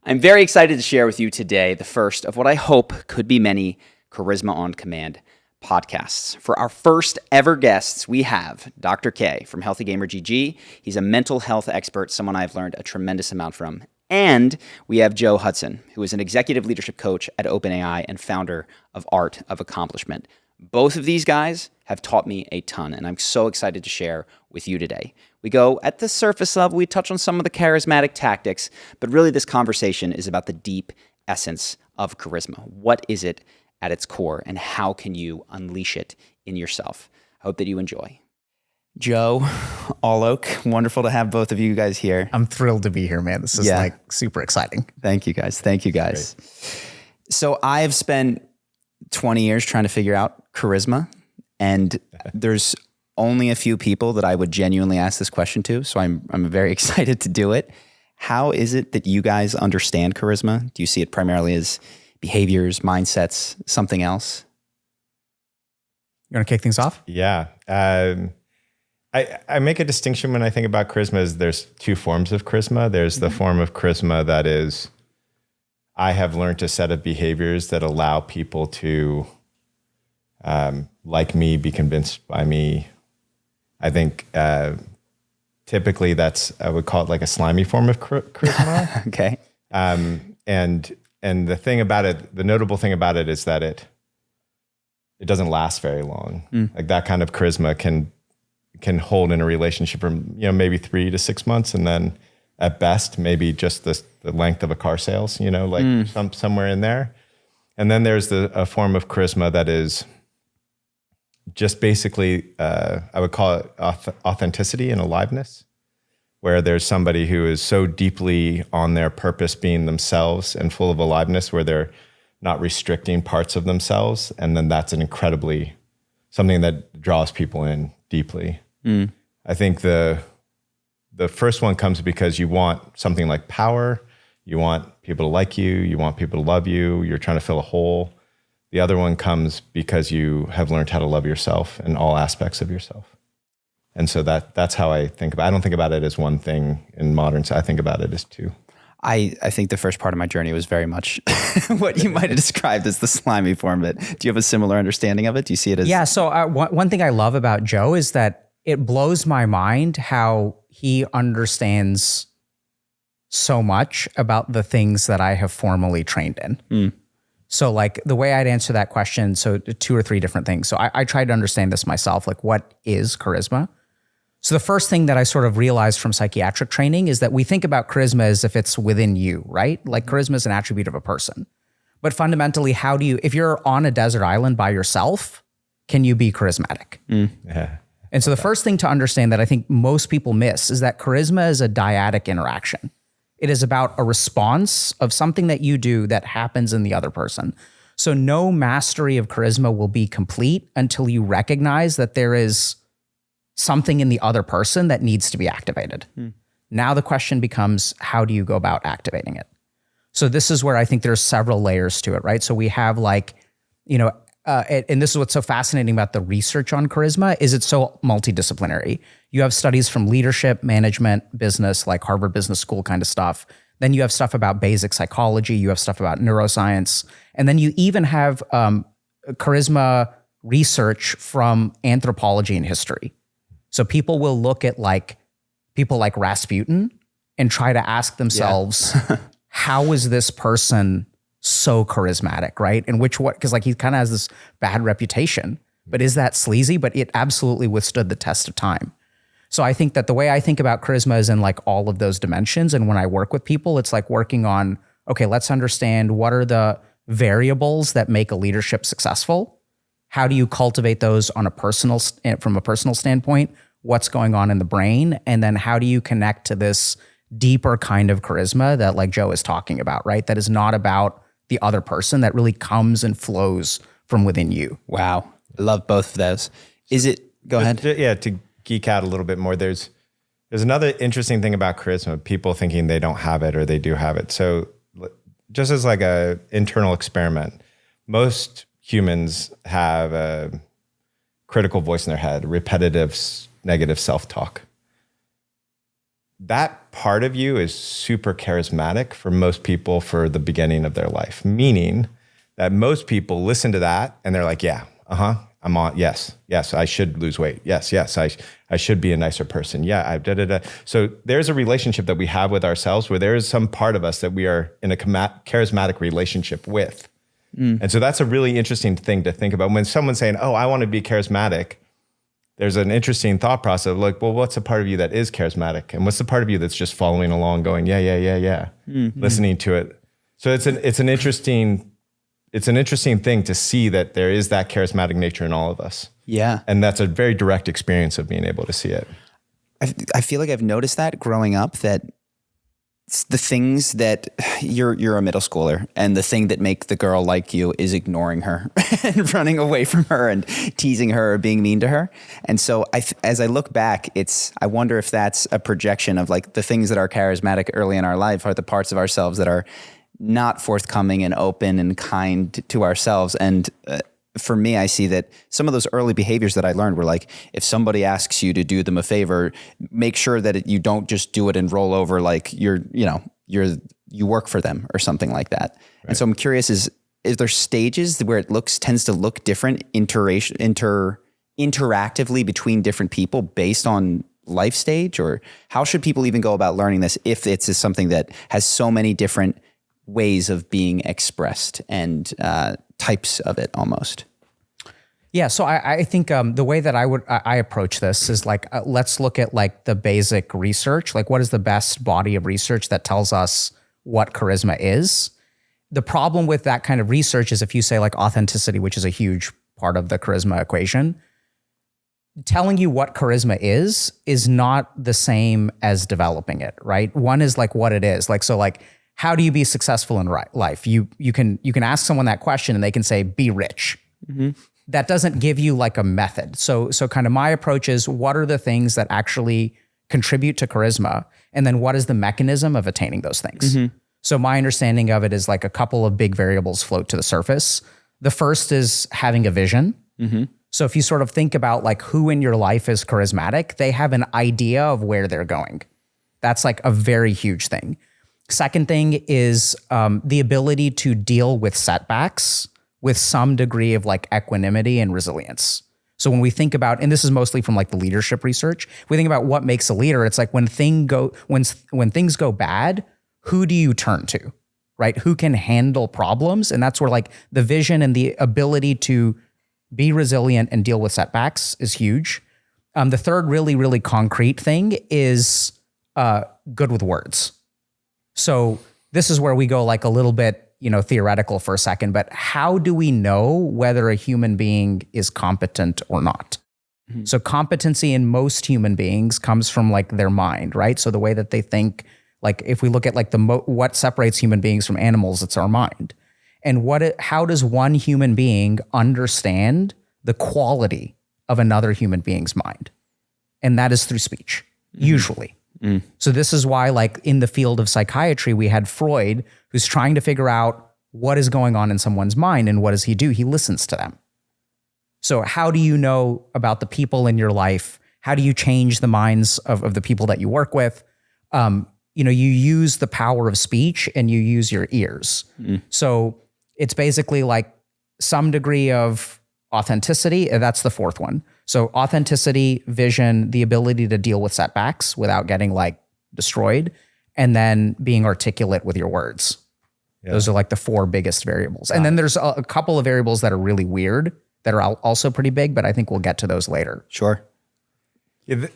I'm very excited to share with you today the first of what I hope could be many Charisma on Command podcasts. For our first ever guests, we have Dr. K from Healthy Gamer GG. He's a mental health expert, someone I've learned a tremendous amount from. And we have Joe Hudson, who is an executive leadership coach at OpenAI and founder of Art of Accomplishment. Both of these guys have taught me a ton, and I'm so excited to share with you today. We go at the surface level, we touch on some of the charismatic tactics, but really this conversation is about the deep essence of charisma. What is it at its core, and how can you unleash it in yourself? I hope that you enjoy. Joe, Alok, wonderful to have both of you guys here. I'm thrilled to be here, man. This is like super exciting. Thank you guys. Thank you guys. So I've spent 20 years trying to figure out charisma, and there's only a few people that I would genuinely ask this question to. So I'm very excited to do it. How is it that you guys understand charisma? Do you see it primarily as behaviors, mindsets, something else? You want to kick things off? Yeah. I make a distinction when I think about charisma is there's two forms of charisma. There's the form of charisma that is, I have learned a set of behaviors that allow people to like me, be convinced by me. I think typically I would call it like a slimy form of charisma. Okay. And the thing about it, the notable thing about it is that it doesn't last very long. Like that kind of charisma can hold in a relationship for maybe 3 to 6 months, and then at best maybe just the length of a car sales, somewhere in there. And then there's a form of charisma that is just basically I would call it authenticity and aliveness, where there's somebody who is so deeply on their purpose, being themselves and full of aliveness, where they're not restricting parts of themselves. And then that's something that draws people in deeply. I think the first one comes because you want something like power. You want people to like you. You want people to love you. You're trying to fill a hole. The other one comes because you have learned how to love yourself and all aspects of yourself. And so that's how I think about it. I don't think about it as one thing in modern. I think about it as two. I think the first part of my journey was very much what you might have described as the slimy form of it. Do you have a similar understanding of it? Do you see it as... Yeah, so one thing I love about Joe is that it blows my mind how he understands so much about the things that I have formally trained in. So like the way I'd answer that question, so 2 or 3 different things. So I tried to understand this myself, like what is charisma? So the first thing that I sort of realized from psychiatric training is that we think about charisma as if it's within you, right? Like charisma is an attribute of a person. But fundamentally, if you're on a desert island by yourself, can you be charismatic? Yeah. And so the first thing to understand that I think most people miss is that charisma is a dyadic interaction. It is about a response of something that you do that happens in the other person. So no mastery of charisma will be complete until you recognize that there is something in the other person that needs to be activated. Now the question becomes, how do you go about activating it? So this is where I think there's several layers to it, right? So we have and this is what's so fascinating about the research on charisma is it's so multidisciplinary. You have studies from leadership, management, business, like Harvard Business School kind of stuff. Then you have stuff about basic psychology. You have stuff about neuroscience. And then you even have charisma research from anthropology and history. So people will look at people like Rasputin and try to ask themselves, how is this person so charismatic, right? And because he kind of has this bad reputation, but is that sleazy? But it absolutely withstood the test of time. So I think that the way I think about charisma is in like all of those dimensions. And when I work with people, it's like working on, okay, let's understand what are the variables that make a leadership successful? How do you cultivate those from a personal standpoint? What's going on in the brain? And then how do you connect to this deeper kind of charisma that like Joe is talking about, right? That is not about the other person, that really comes and flows from within you. Wow. I love both of those. Go ahead. Yeah, to geek out a little bit more, there's another interesting thing about charisma, people thinking they don't have it or they do have it. So just as like a internal experiment, most humans have a critical voice in their head, repetitive negative self-talk. that part of you is super charismatic for most people for the beginning of their life, meaning that most people listen to that and they're like, yeah, I'm on. Yes, I should lose weight. Yes, I should be a nicer person. Yeah, So there's a relationship that we have with ourselves where there is some part of us that we are in a charismatic relationship with. And so that's a really interesting thing to think about. When someone's saying, oh, I want to be charismatic, there's an interesting thought process of like, well, what's the part of you that is charismatic? And what's the part of you that's just following along going, yeah, listening to it. So it's an interesting thing to see that there is that charismatic nature in all of us. Yeah. And that's a very direct experience of being able to see it. I feel like I've noticed that growing up, that the things that you're a middle schooler, and the thing that make the girl like you is ignoring her and running away from her and teasing her or being mean to her. And so as I look back, I wonder if that's a projection of like the things that are charismatic early in our life are the parts of ourselves that are not forthcoming and open and kind to ourselves. And for me, I see that some of those early behaviors that I learned were like, if somebody asks you to do them a favor, make sure that you don't just do it and roll over like you work for them or something like that. Right. And so I'm curious, is there stages where it tends to look different interactively between different people based on life stage? Or how should people even go about learning this if it's something that has so many different ways of being expressed and types of it almost? Yeah, so I think the way that I approach this is like, let's look at like the basic research, like what is the best body of research that tells us what charisma is. The problem with that kind of research is if you say like authenticity, which is a huge part of the charisma equation, telling you what charisma is not the same as developing it, right? One is like what it is. Like, so like, how do you be successful in life? You can ask someone that question and they can say, be rich. Mm-hmm. That doesn't give you like a method. So kind of my approach is, what are the things that actually contribute to charisma? And then what is the mechanism of attaining those things? Mm-hmm. So my understanding of it is like a couple of big variables float to the surface. The first is having a vision. Mm-hmm. So if you sort of think about like who in your life is charismatic, they have an idea of where they're going. That's like a very huge thing. Second thing is the ability to deal with setbacks with some degree of like equanimity and resilience. So when we think about, and this is mostly from like the leadership research, we think about what makes a leader. It's like when things go bad, who do you turn to, right? Who can handle problems? And that's where like the vision and the ability to be resilient and deal with setbacks is huge. The third really, really concrete thing is good with words. So this is where we go like a little bit, theoretical for a second, but how do we know whether a human being is competent or not? Mm-hmm. So competency in most human beings comes from like their mind, right? So the way that they think, like if we look at like what separates human beings from animals, it's our mind. And how does one human being understand the quality of another human being's mind? And that is through speech, usually. Mm. So this is why, like in the field of psychiatry, we had Freud, who's trying to figure out what is going on in someone's mind, and what does he do? He listens to them. So how do you know about the people in your life? How do you change the minds of the people that you work with? You use the power of speech and you use your ears. Mm. So it's basically like some degree of authenticity. That's the fourth one. So authenticity, vision, the ability to deal with setbacks without getting like destroyed, and then being articulate with your words. Yeah. Those are like the four biggest variables. And then there's a couple of variables that are really weird that are also pretty big, but I think we'll get to those later. Sure. Yeah,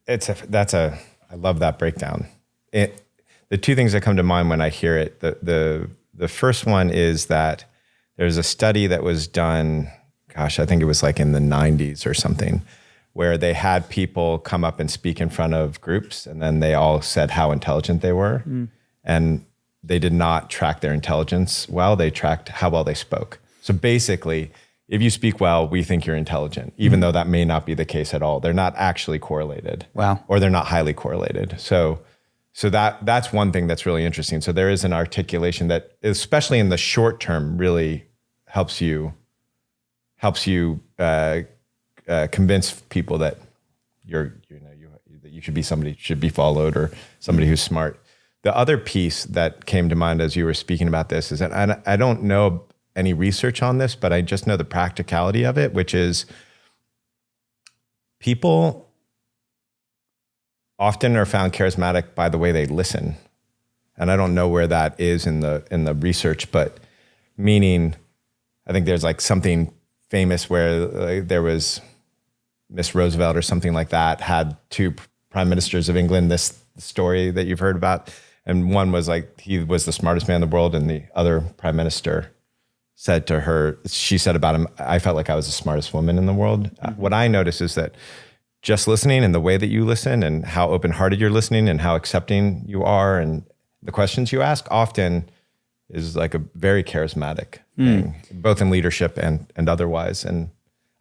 I love that breakdown. The two things that come to mind when I hear it, the first one is that there's a study that was done, gosh, I think it was like in the 90s or something, where they had people come up and speak in front of groups, and then they all said how intelligent they were. Mm. And they did not track their intelligence well, they tracked how well they spoke. So basically, if you speak well, we think you're intelligent, even though that may not be the case at all. They're not actually correlated. Wow. Or they're not highly correlated. So that's one thing that's really interesting. So there is an articulation that, especially in the short term, really helps you convince people that you you should be somebody who should be followed or somebody who's smart. The other piece that came to mind as you were speaking about this is that I don't know any research on this, but I just know the practicality of it, which is people often are found charismatic by the way they listen. And I don't know where that is in the research, but meaning, I think there's like something famous where there was Miss Roosevelt or something like that had two prime ministers of England, this story that you've heard about. And one was like, he was the smartest man in the world. And the other prime minister said to her, she said about him, I felt like I was the smartest woman in the world. What I notice is that just listening and the way that you listen and how open-hearted you're listening and how accepting you are and the questions you ask often is like a very charismatic thing, both in leadership and otherwise. And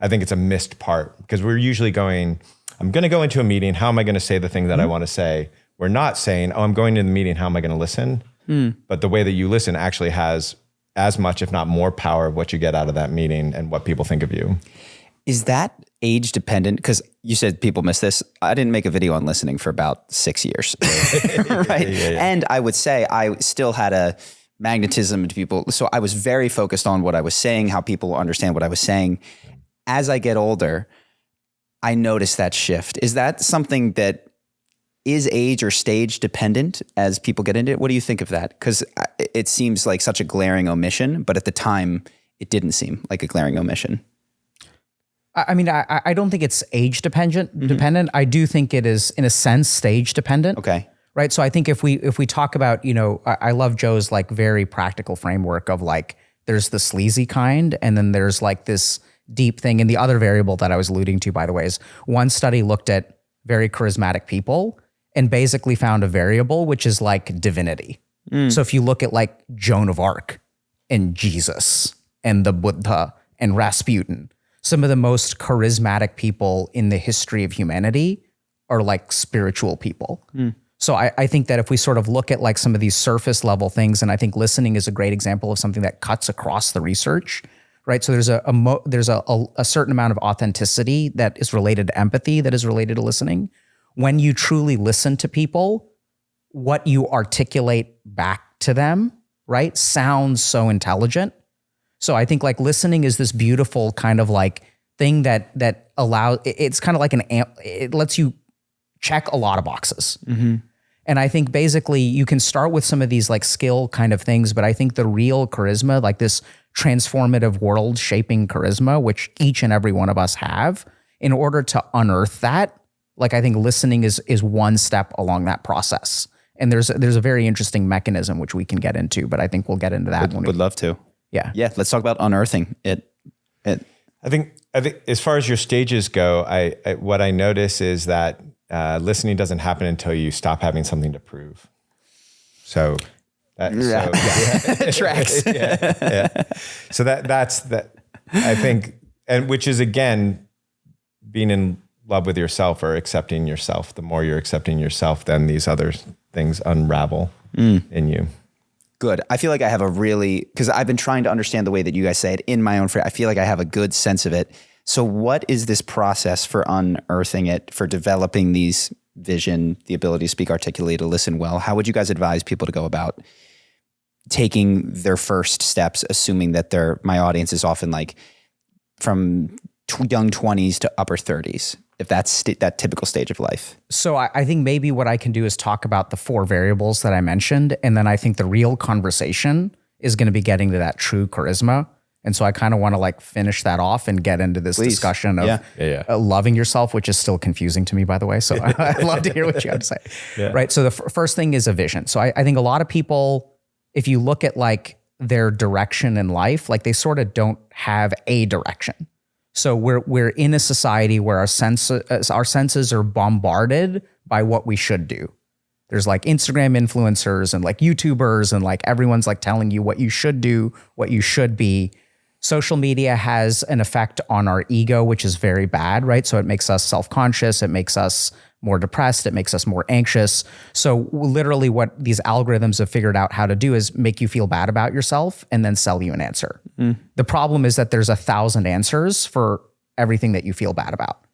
I think it's a missed part because we're usually going, I'm going to go into a meeting. How am I going to say the thing that I want to say? We're not saying, oh, I'm going to the meeting. How am I going to listen? But the way that you listen actually has as much, if not more power of what you get out of that meeting and what people think of you. Is that age dependent? Because you said people miss this. I didn't make a video on listening for about 6 years. Right. Yeah. And I would say I still had a magnetism to people. So I was very focused on what I was saying, how people understand what I was saying. As I get older, I notice that shift. Is that something that is age or stage dependent as people get into it? What do you think of that? Because it seems like such a glaring omission, but at the time it didn't seem like a glaring omission. I mean, I don't think it's age dependent. I do think it is, in a sense, stage dependent. Okay. Right. So I think if we talk about, I love Joe's like very practical framework of like, there's the sleazy kind, and then there's like this deep thing. And the other variable that I was alluding to, by the way, is one study looked at very charismatic people and basically found a variable, which is like divinity. So if you look at like Joan of Arc and Jesus and the Buddha and Rasputin, some of the most charismatic people in the history of humanity are like spiritual people. So I think that if we sort of look at like some of these surface level things, and I think listening is a great example of something that cuts across the research, right? So there's a certain amount of authenticity that is related to empathy, that is related to listening. When you truly listen to people, what you articulate back to them, right, sounds so intelligent. So I think like listening is this beautiful kind of like thing that allows, it's kind of like it lets you check a lot of boxes. And I think basically you can start with some of these like skill kind of things, but I think the real charisma, like this transformative world shaping charisma, which each and every one of us have, in order to unearth that, like I think listening is one step along that process. And there's a very interesting mechanism which we can get into, but I think we'll get into that. Would love to. Yeah. Let's talk about unearthing it. I think as far as your stages go, I what I notice is that listening doesn't happen until you stop having something to prove. So Tracks. So that's that. I think, and which is again being in love with yourself or accepting yourself. The more you're accepting yourself, then these other things unravel in you. Good. I feel like I have because I've been trying to understand the way that you guys say it in my own frame. I feel like I have a good sense of it. So what is this process for unearthing it, for developing these vision, the ability to speak articulately, to listen well? How would you guys advise people to go about taking their first steps, assuming that my audience is often like from young 20s to upper 30s, if that's that typical stage of life? So I think maybe what I can do is talk about the 4 variables that I mentioned. And then I think the real conversation is going to be getting to that true charisma. And so I kind of want to like finish that off and get into this discussion of loving yourself, which is still confusing to me, by the way. So I'd love to hear what you have to say. Right. So the first thing is a vision. So I think a lot of people, if you look at like their direction in life, like they sort of don't have a direction. So we're in a society where our senses are bombarded by what we should do. There's like Instagram influencers and like YouTubers and like everyone's like telling you what you should do, what you should be. Social media has an effect on our ego, which is very bad, right? So it makes us self-conscious. It makes us more depressed. It makes us more anxious. So literally what these algorithms have figured out how to do is make you feel bad about yourself and then sell you an answer. The problem is that there's 1,000 answers for everything that you feel bad about.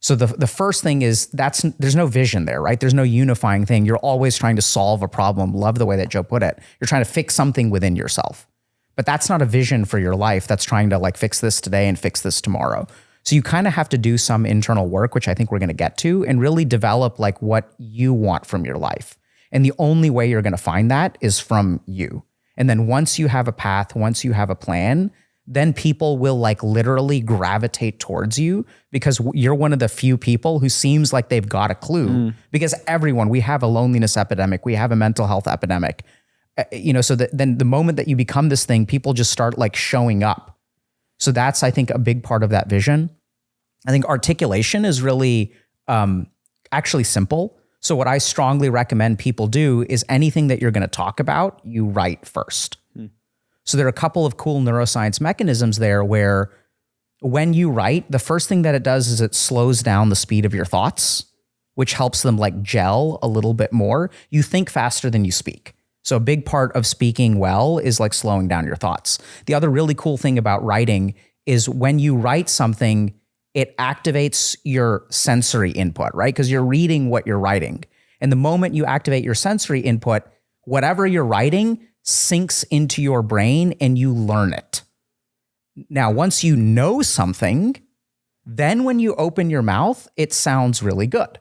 So the first thing is there's no vision there, right? There's no unifying thing. You're always trying to solve a problem. Love the way that Joe put it. You're trying to fix something within yourself. But that's not a vision for your life. That's trying to like fix this today and fix this tomorrow. So you kind of have to do some internal work, which I think we're going to get to, and really develop like what you want from your life. And the only way you're going to find that is from you. And then once you have a path, once you have a plan, then people will like literally gravitate towards you because you're one of the few people who seems like they've got a clue. Because we have a loneliness epidemic, we have a mental health epidemic. So then the moment that you become this thing, people just start like showing up. So that's, I think, a big part of that vision. I think articulation is really actually simple. So what I strongly recommend people do is anything that you're going to talk about, you write first. So there are a couple of cool neuroscience mechanisms there where when you write, the first thing that it does is it slows down the speed of your thoughts, which helps them like gel a little bit more. You think faster than you speak. So a big part of speaking well is like slowing down your thoughts. The other really cool thing about writing is when you write something, it activates your sensory input, right? Because you're reading what you're writing. And the moment you activate your sensory input, whatever you're writing sinks into your brain and you learn it. Now, once you know something, then when you open your mouth, it sounds really good,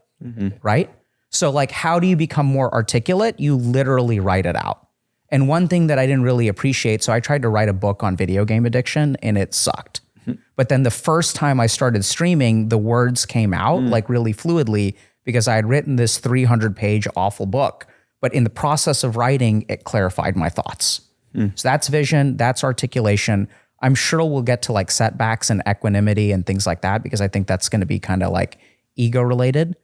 right? So like, how do you become more articulate? You literally write it out. And one thing that I didn't really appreciate, so I tried to write a book on video game addiction and it sucked. But then the first time I started streaming, the words came out like really fluidly because I had written this 300-page awful book. But in the process of writing, it clarified my thoughts. So that's vision, that's articulation. I'm sure we'll get to like setbacks and equanimity and things like that because I think that's going to be kind of like ego related.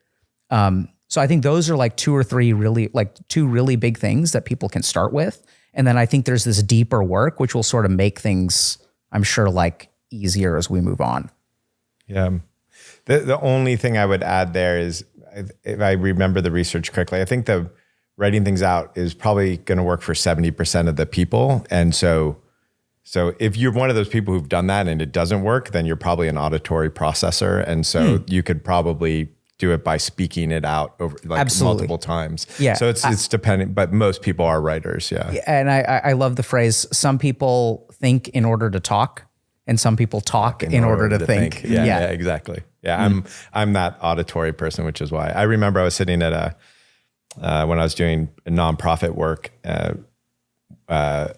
So I think those are like two really big things that people can start with. And then I think there's this deeper work, which will sort of make things, I'm sure, like easier as we move on. Yeah. The only thing I would add there is, if I remember the research correctly, I think the writing things out is probably going to work for 70% of the people. And so if you're one of those people who've done that and it doesn't work, then you're probably an auditory processor. And so you could probably do it by speaking it out over like multiple times. Yeah. So it's dependent, but most people are writers. Yeah. And I love the phrase, some people think in order to talk and some people talk in order to think. Yeah, exactly. Yeah. I'm that auditory person, which is why I remember I was sitting at when I was doing nonprofit work,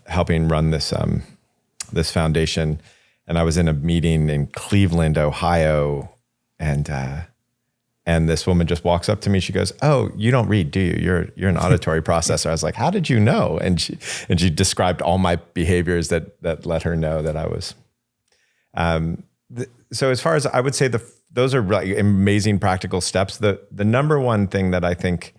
helping run this foundation, and I was in a meeting in Cleveland, Ohio, and this woman just walks up to me. She goes, "Oh, you don't read, do you? You're an auditory processor." I was like, "How did you know?" And she described all my behaviors that let her know that I was. So as far as I would say, those are really amazing practical steps. The number one thing that I think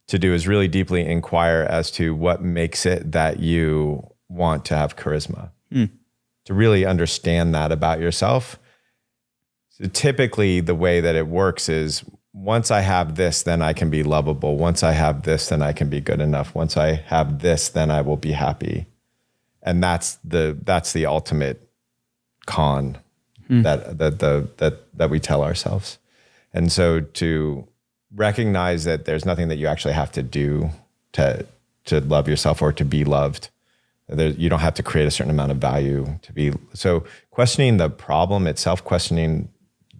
to do is really deeply inquire as to what makes it that you want to have charisma. To really understand that about yourself. So typically the way that it works is once I have this, then I can be lovable. Once I have this, then I can be good enough. Once I have this, then I will be happy. And that's the ultimate con that we tell ourselves. And so to recognize that there's nothing that you actually have to do to love yourself or to be loved. You don't have to create a certain amount of value to be. So questioning the problem itself, questioning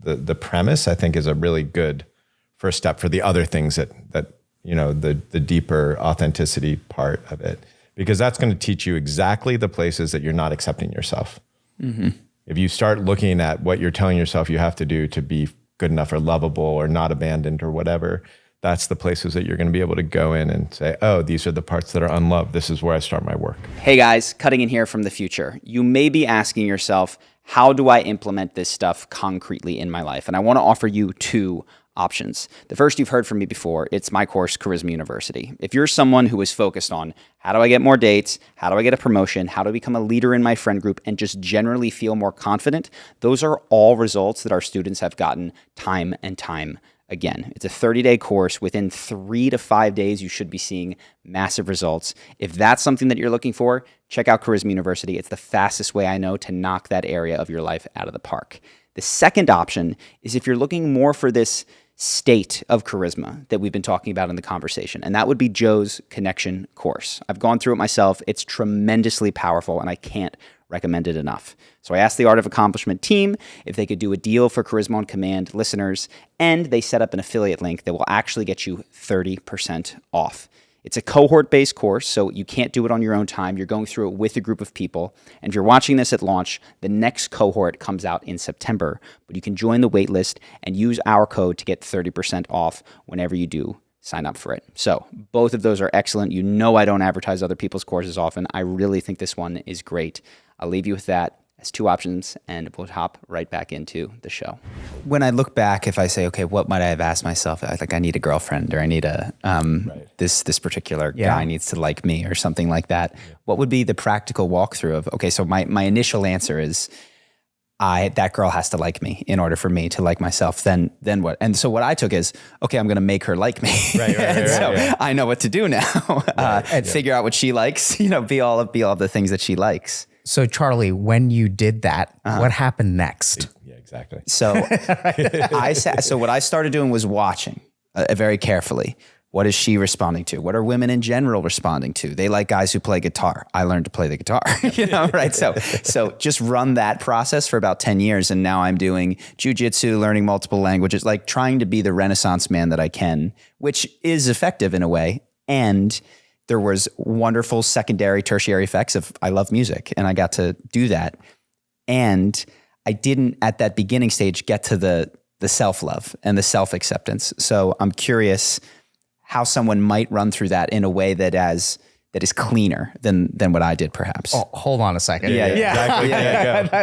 the premise, I think is a really good first step for the other things that the deeper authenticity part of it, because that's going to teach you exactly the places that you're not accepting yourself. If you start looking at what you're telling yourself you have to do to be good enough or lovable or not abandoned or whatever, that's the places that you're going to be able to go in and say, oh, these are the parts that are unloved. This is where I start my work. Hey guys, cutting in here from the future. You may be asking yourself, how do I implement this stuff concretely in my life? And I want to offer you two options. The first you've heard from me before, it's my course, Charisma University. If you're someone who is focused on how do I get more dates, how do I get a promotion, how do I become a leader in my friend group, and just generally feel more confident, those are all results that our students have gotten time and time again. It's a 30-day course. Within 3 to 5 days, you should be seeing massive results. If that's something that you're looking for, check out Charisma University. It's the fastest way I know to knock that area of your life out of the park. The second option is if you're looking more for this state of charisma that we've been talking about in the conversation, and that would be Joe's connection course. I've gone through it myself. It's tremendously powerful, and I can't recommend it enough. So I asked the Art of Accomplishment team if they could do a deal for Charisma on Command listeners, and they set up an affiliate link that will actually get you 30% off. It's a cohort-based course, so you can't do it on your own time. You're going through it with a group of people. And if you're watching this at launch, the next cohort comes out in September. But you can join the waitlist and use our code to get 30% off whenever you do sign up for it. So both of those are excellent. You know I don't advertise other people's courses often. I really think this one is great. I'll leave you with that as two options, and we'll hop right back into the show. When I look back, if I say, okay, what might I have asked myself? I think I need a girlfriend, or I need a this particular guy needs to like me, or something like that. Yeah. What would be the practical walkthrough of, okay, so my initial answer is, that girl has to like me in order for me to like myself. Then what? And so what I took is, okay, I'm going to make her like me. Right. I know what to do now. And figure out what she likes. Be all of the things that she likes. So Charlie, when you did that, what happened next? Yeah, exactly. So so what I started doing was watching very carefully. What is she responding to? What are women in general responding to? They like guys who play guitar. I learned to play the guitar, right? So just run that process for about 10 years. And now I'm doing jujitsu, learning multiple languages, like trying to be the Renaissance man that I can, which is effective in a way. And there was wonderful secondary, tertiary effects of I love music, and I got to do that. And I didn't at that beginning stage get to the self-love and the self-acceptance. So I'm curious how someone might run through that in a way that is cleaner than what I did, perhaps. Oh, hold on a second. Yeah. Exactly.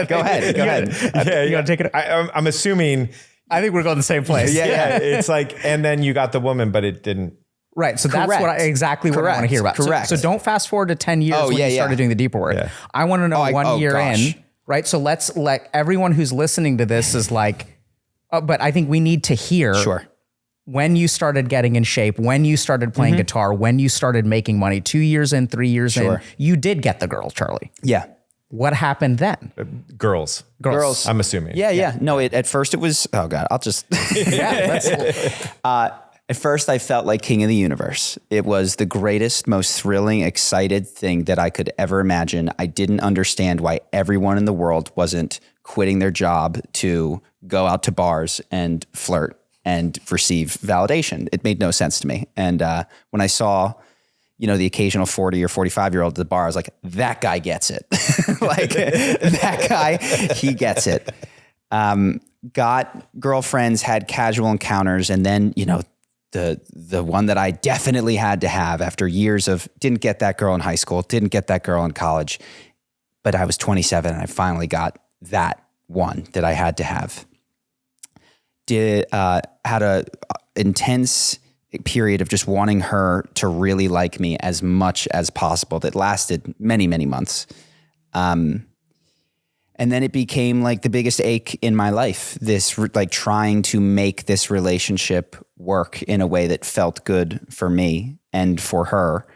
Go ahead. You gotta take it. I'm assuming. I think we're going the same place. Yeah. It's like, and then you got the woman, but it didn't. Right. So that's what what I want to hear about. Correct. So don't fast forward to 10 years when you started doing the deeper work. Yeah. I want to know 1 year in, right? So let's everyone who's listening to this is like, but I think we need to hear when you started getting in shape, when you started playing guitar, when you started making money, 2 years in, 3 years in, you did get the girl, Charlie. Yeah. What happened then? Girls. I'm assuming. Yeah. No, at first it was, oh God, I'll just, at first, I felt like king of the universe. It was the greatest, most thrilling, excited thing that I could ever imagine. I didn't understand why everyone in the world wasn't quitting their job to go out to bars and flirt and receive validation. It made no sense to me. And when I saw, the occasional 40 or 45-year-old at the bar, I was like, that guy gets it. Like, that guy, he gets it. Got girlfriends, had casual encounters, and then, the one that I definitely had to have after years of didn't get that girl in high school, didn't get that girl in college, but I was 27 and I finally got that one that I had to have. Had a intense period of just wanting her to really like me as much as possible that lasted many, many months. And then it became like the biggest ache in my life, this like trying to make this relationship work in a way that felt good for me and for her.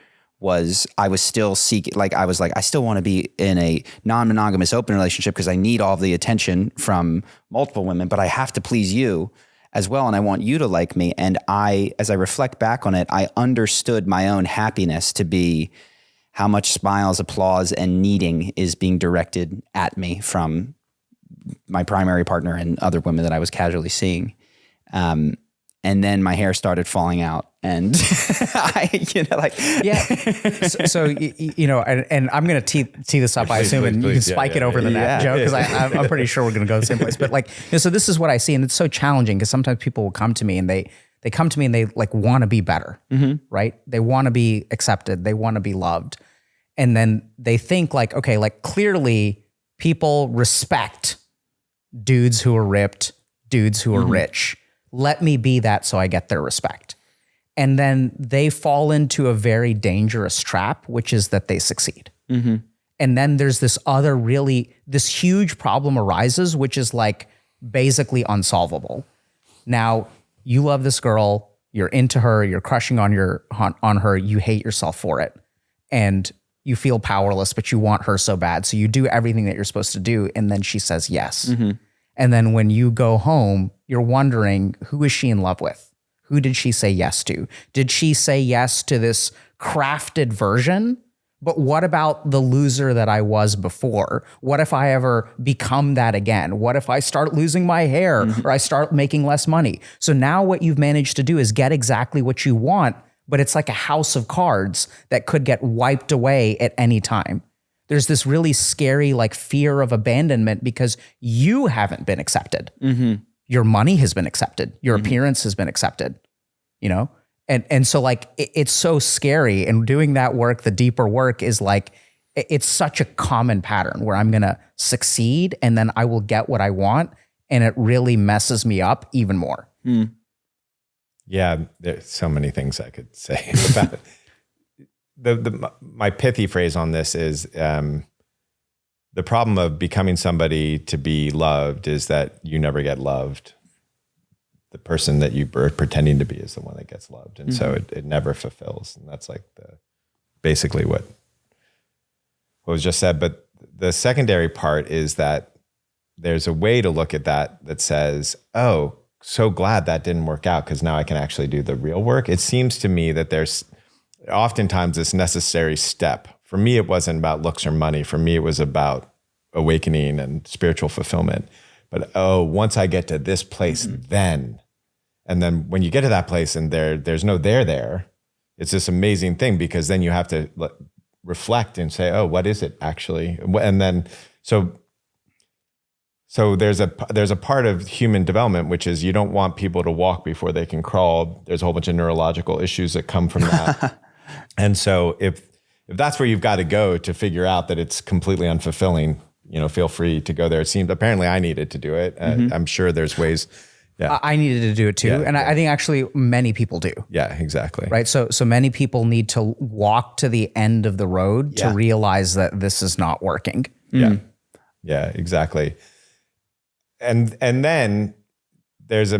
I was still seeking, I still want to be in a non-monogamous open relationship because I need all the attention from multiple women, but I have to please you as well. And I want you to like me. And as I reflect back on it, I understood my own happiness to be how much smiles, applause, and needing is being directed at me from my primary partner and other women that I was casually seeing. And then my hair started falling out, and and I'm going to tee this up, I assume, and you can spike it over the net, Joe, because I'm pretty sure we're going to go the same place. But so this is what I see, and it's so challenging because sometimes people will come to me and they like want to be better, right? They want to be accepted. They want to be loved. And then they think like, okay, like clearly people respect dudes who are ripped, dudes who are rich. Let me be that so I get their respect. And then they fall into a very dangerous trap, which is that they succeed. And then there's this huge problem arises, which is like basically unsolvable. Now, you love this girl, you're into her, you're crushing on her, you hate yourself for it. And you feel powerless, but you want her so bad. So you do everything that you're supposed to do. And then she says yes. And then when you go home, you're wondering, who is she in love with? Who did she say yes to? Did she say yes to this crafted version? But what about the loser that I was before? What if I ever become that again? What if I start losing my hair or I start making less money? So now what you've managed to do is get exactly what you want, but it's like a house of cards that could get wiped away at any time. There's this really scary like fear of abandonment because you haven't been accepted. Your money has been accepted. Your appearance has been accepted, you know? And so like, it's so scary, and doing that work, the deeper work is like, it's such a common pattern where I'm going to succeed and then I will get what I want. And it really messes me up even more. Yeah. There's so many things I could say about it. My pithy phrase on this is, the problem of becoming somebody to be loved is that you never get loved. The person that you are pretending to be is the one that gets loved. And so it never fulfills. And that's like basically what was just said. But the secondary part is that there's a way to look at that says, oh, so glad that didn't work out because now I can actually do the real work. It seems to me that there's oftentimes this necessary step. For me, it wasn't about looks or money. For me, it was about awakening and spiritual fulfillment. But once I get to this place, then when you get to that place and there's no there, it's this amazing thing because then you have to reflect and say, oh, what is it actually? And then, so there's a part of human development, which is you don't want people to walk before they can crawl. There's a whole bunch of neurological issues that come from that. And so if that's where you've got to go to figure out that it's completely unfulfilling, feel free to go there. It seems apparently I needed to do it. I'm sure there's ways. Yeah, I needed to do it too. Yeah, and I think actually many people do. Yeah, exactly. Right. So many people need to walk to the end of the road to realize that this is not working. Yeah. Yeah, exactly. And then there's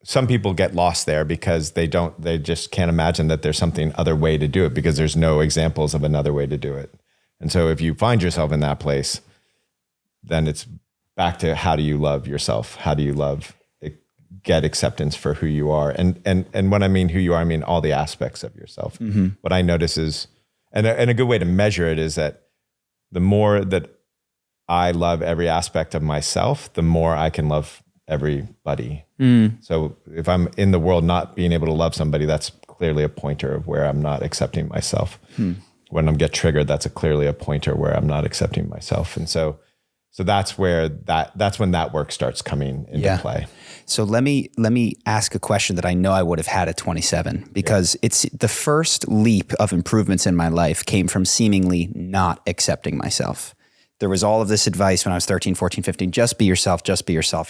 some people get lost there because they just can't imagine that there's something other way to do it because there's no examples of another way to do it. And so if you find yourself in that place, then it's back to how do you love yourself? How do you get acceptance for who you are? And when I mean who you are, I mean all the aspects of yourself. What I notice is, and a good way to measure it is that the more that I love every aspect of myself, the more I can love everybody. So if I'm in the world not being able to love somebody, that's clearly a pointer of where I'm not accepting myself. When I get triggered, that's clearly a pointer where I'm not accepting myself. And so that's where that's when that work starts coming into play. So let me ask a question that I know I would have had at 27 because it's the first leap of improvements in my life came from seemingly not accepting myself. There was all of this advice when I was 13, 14, 15, just be yourself.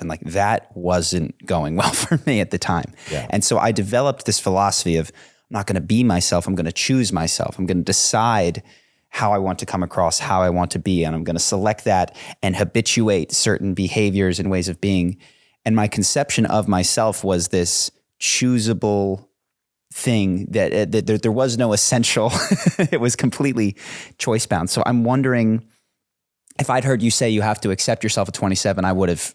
And like that wasn't going well for me at the time. Yeah. And so I developed this philosophy of I'm not going to be myself. I'm going to choose myself. I'm going to decide how I want to come across, how I want to be. And I'm going to select that and habituate certain behaviors and ways of being. And my conception of myself was this choosable thing that there was no essential. It was completely choice bound. So I'm wondering if I'd heard you say you have to accept yourself at 27, I would have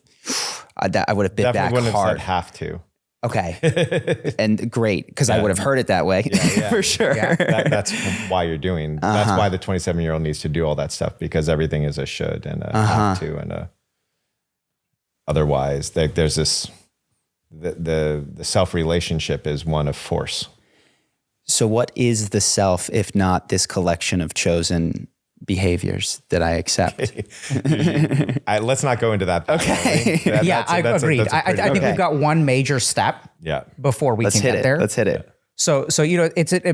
bit Definitely back wouldn't hard. Have said have to. Okay. And great, because I would have heard it that way for sure. Yeah. That's why you're doing. That's why the 27-year-old needs to do all that stuff because everything is a should and a have to and a otherwise. There's this the self relationship is one of force. So what is the self if not this collection of chosen behaviors that I accept? Let's not go into that. Okay. I agreed. I think we've got one major step before we can get there. Let's hit it. So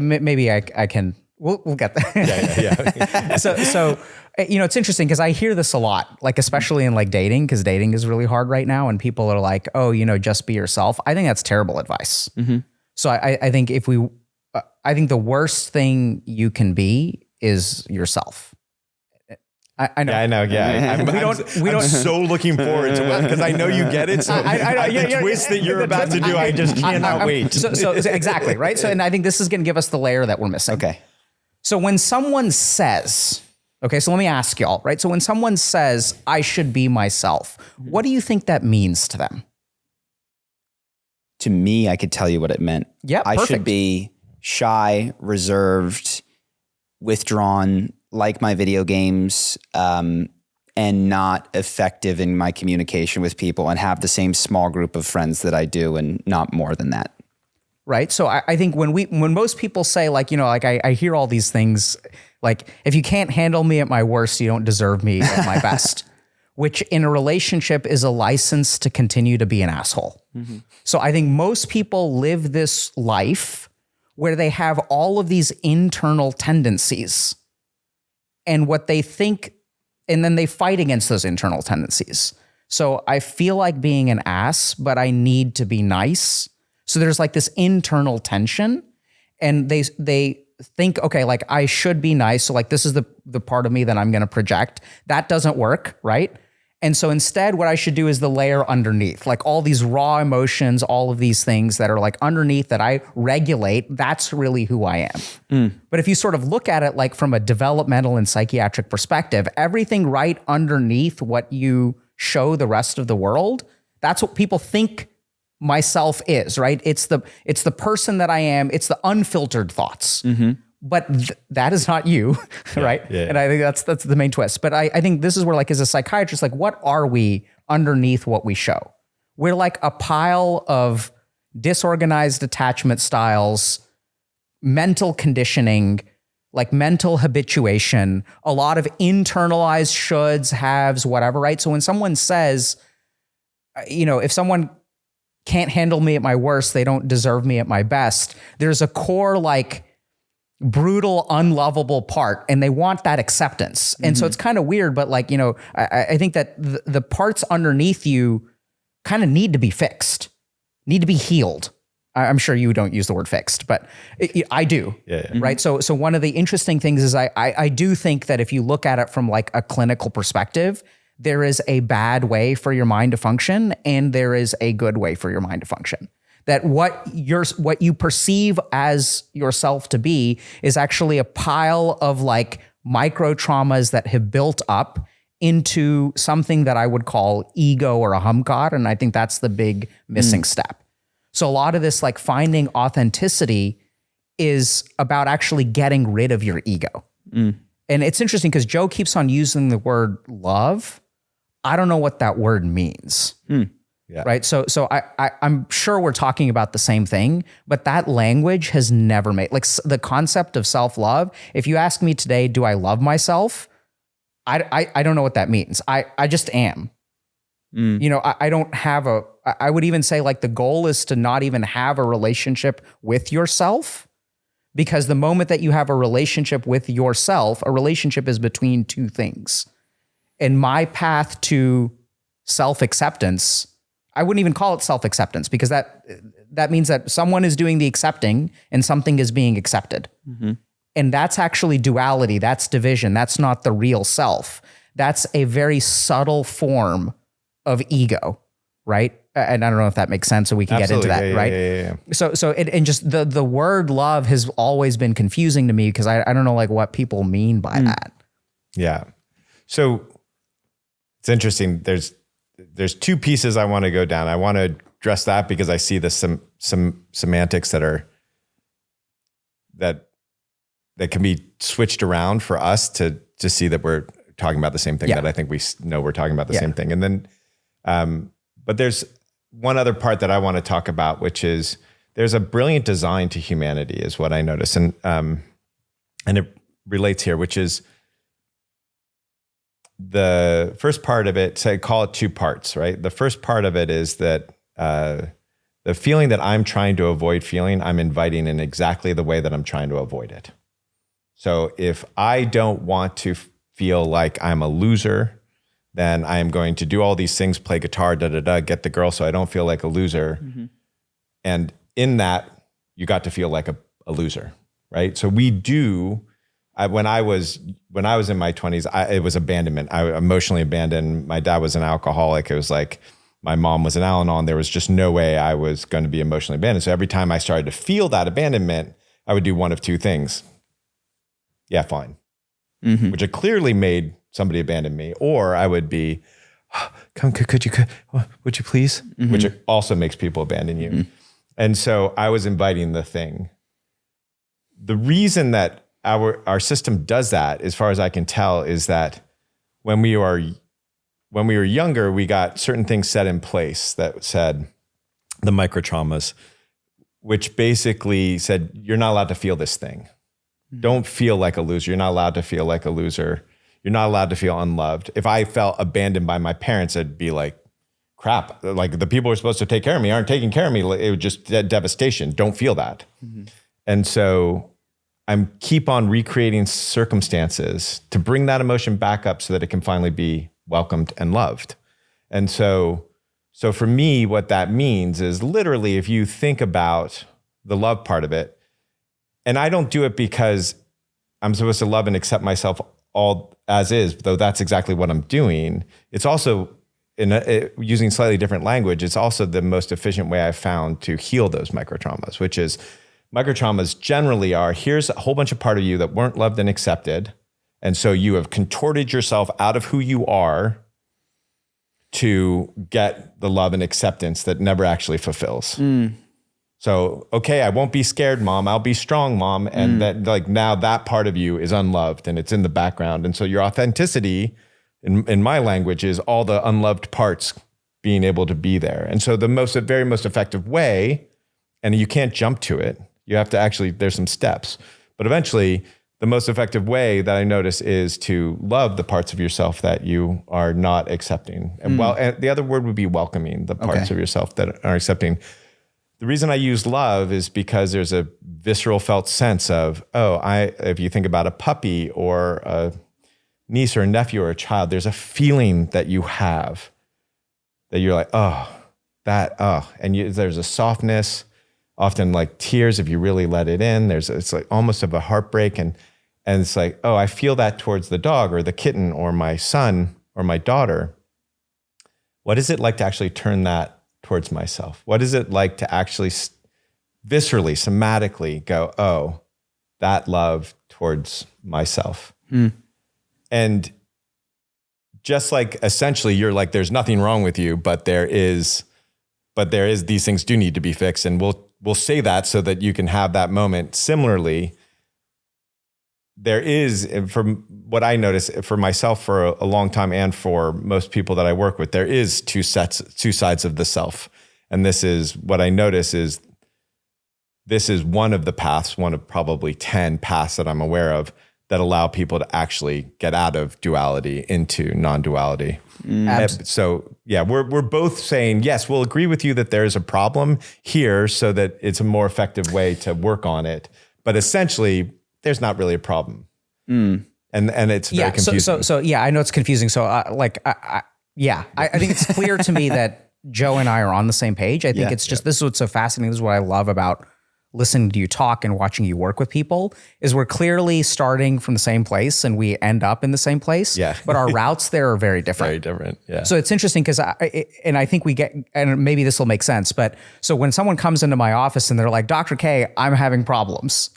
maybe I can, we'll get there. Yeah. So it's interesting because I hear this a lot, like especially in like dating, because dating is really hard right now. And people are like, oh, just be yourself. I think that's terrible advice. So I think I think the worst thing you can be is yourself. I know. Yeah, I know. Yeah, I'm so looking forward to it because I know you get it. So the twist that you're about to do, I just cannot wait. So exactly right. So, and I think this is going to give us the layer that we're missing. Okay. So when someone says Okay, so let me ask y'all, right? So when someone says, I should be myself, what do you think that means to them? To me, I could tell you what it meant. Yeah, I perfect. should be shy, reserved, withdrawn, like my video games, and not effective in my communication with people, and have the same small group of friends that I do, and not more than that. Right. So I think when most people say, like, you know, like I hear all these things, like, if you can't handle me at my worst, you don't deserve me at my best, which in a relationship is a license to continue to be an asshole. Mm-hmm. So I think most people live this life where they have all of these internal tendencies and what they think, and then they fight against those internal tendencies. So I feel like being an ass, but I need to be nice. So there's like this internal tension, and they think, okay, like I should be nice. So like, this is the part of me that I'm going to project. That doesn't work, right? And so instead, what I should do is the layer underneath, like all these raw emotions, all of these things that are like underneath that I regulate. That's really who I am. But if you sort of look at it like from a developmental and psychiatric perspective, everything right underneath what you show the rest of the world, that's what people think myself is, right? It's the person that I am. It's the unfiltered thoughts. Mm-hmm. But that is not you, right? Yeah. And I think that's the main twist. But I think this is where, like, as a psychiatrist, like, what are we underneath what we show? We're like a pile of disorganized attachment styles, mental conditioning, like mental habituation, a lot of internalized shoulds, haves, whatever, right? So when someone says, you know, if someone can't handle me at my worst, they don't deserve me at my best, there's a core, like, brutal, unlovable part, and they want that acceptance. And so it's kind of weird, but like, you know, I think that the parts underneath you kind of need to be fixed, need to be healed. I'm sure you don't use the word fixed, but I do. Yeah. Right. So one of the interesting things is I do think that if you look at it from like a clinical perspective, there is a bad way for your mind to function, and there is a good way for your mind to function. That what you perceive as yourself to be is actually a pile of like micro traumas that have built up into something that I would call ego or a humcod. And I think that's the big missing step. So a lot of this, like, finding authenticity is about actually getting rid of your ego. And it's interesting because Joe keeps on using the word love. I don't know what that word means. Yeah. Right. So I'm sure we're talking about the same thing, but that language has never made, like, the concept of self-love. If you ask me today, do I love myself? I don't know what that means. I just am. You know, I don't have I would even say, like, the goal is to not even have a relationship with yourself, because the moment that you have a relationship with yourself, a relationship is between two things. And my path to self-acceptance, I wouldn't even call it self-acceptance, because that means that someone is doing the accepting and something is being accepted. And that's actually duality. That's division. That's not the real self. That's a very subtle form of ego, right? And I don't know if that makes sense, so we can Absolutely. get into that, right? Yeah. So and just the word love has always been confusing to me, because I don't know, like, what people mean by that. Yeah. So it's interesting. There's two pieces I want to go down. I want to address that because I see some semantics that can be switched around for us to see that we're talking about the same thing, that I think we know we're talking about the same thing. And then, but there's one other part that I want to talk about, which is there's a brilliant design to humanity, is what I notice. And it relates here, which is the first part of it, say, call it two parts, right? The first part of it is that the feeling that I'm trying to avoid feeling, I'm inviting in exactly the way that I'm trying to avoid it. So if I don't want to feel like I'm a loser, then I am going to do all these things, play guitar, get the girl so I don't feel like a loser. And in that, you got to feel like a loser, right? So we do. When I was in my 20s, it was abandonment. I emotionally abandoned. My dad was an alcoholic. It was like my mom was an Al-Anon. There was just no way I was going to be emotionally abandoned. So every time I started to feel that abandonment, I would do one of two things. Yeah, fine. which had clearly made somebody abandon me, or I would be, would you please? Which also makes people abandon you. And so I was inviting the thing. The reason that our system does that, as far as I can tell, is that when we were younger, we got certain things set in place that said the micro traumas, which basically said, you're not allowed to feel this thing. Don't feel like a loser. You're not allowed to feel like a loser. You're not allowed to feel unloved. If I felt abandoned by my parents, I'd be like, crap, like the people who are supposed to take care of me aren't taking care of me. It was just devastation. Don't feel that. And so I'm keep on recreating circumstances to bring that emotion back up so that it can finally be welcomed and loved. And so for me, what that means is literally, if you think about the love part of it, and I don't do it because I'm supposed to love and accept myself all as is, though that's exactly what I'm doing. It's also, using slightly different language, it's also the most efficient way I've found to heal those micro traumas, which is micro traumas generally are, here's a whole bunch of part of you that weren't loved and accepted. And so you have contorted yourself out of who you are to get the love and acceptance that never actually fulfills. So, okay, I won't be scared, mom. I'll be strong, mom. And that, like, now that part of you is unloved and it's in the background. And so your authenticity, in my language, is all the unloved parts being able to be there. And so the very most effective way, and you can't jump to it, you have to actually, there's some steps, but eventually the most effective way that I notice is to love the parts of yourself that you are not accepting. And and the other word would be welcoming the parts of yourself that are accepting. The reason I use love is because there's a visceral felt sense of, if you think about a puppy or a niece or a nephew or a child, there's a feeling that you have that you're like, and there's a softness, often like tears if you really let it in. It's like almost of a heartbreak, and it's like, I feel that towards the dog or the kitten or my son or my daughter. What is it like to actually turn that towards myself? What is it like to actually viscerally, somatically go, that love towards myself? And just like essentially you're like, there's nothing wrong with you, but there is these things do need to be fixed. And we'll say that so that you can have that moment. Similarly, there is, from what I notice for myself for a long time and for most people that I work with, there is two sides of the self. And this is what I notice is this is one of the paths, one of probably 10 paths that I'm aware of that allow people to actually get out of duality into non-duality. So yeah, we're both saying, yes, we'll agree with you that there is a problem here so that it's a more effective way to work on it. But essentially, there's not really a problem. And it's very confusing. So I know it's confusing. So I think it's clear to me that Joe and I are on the same page. I think it's just, this is what's so fascinating. This is what I love about listening to you talk and watching you work with people, is we're clearly starting from the same place and we end up in the same place. Yeah. But our routes there are very different. Very different. Yeah. So it's interesting because I think we get, and maybe this will make sense, but so when someone comes into my office and they're like, Dr. K, I'm having problems.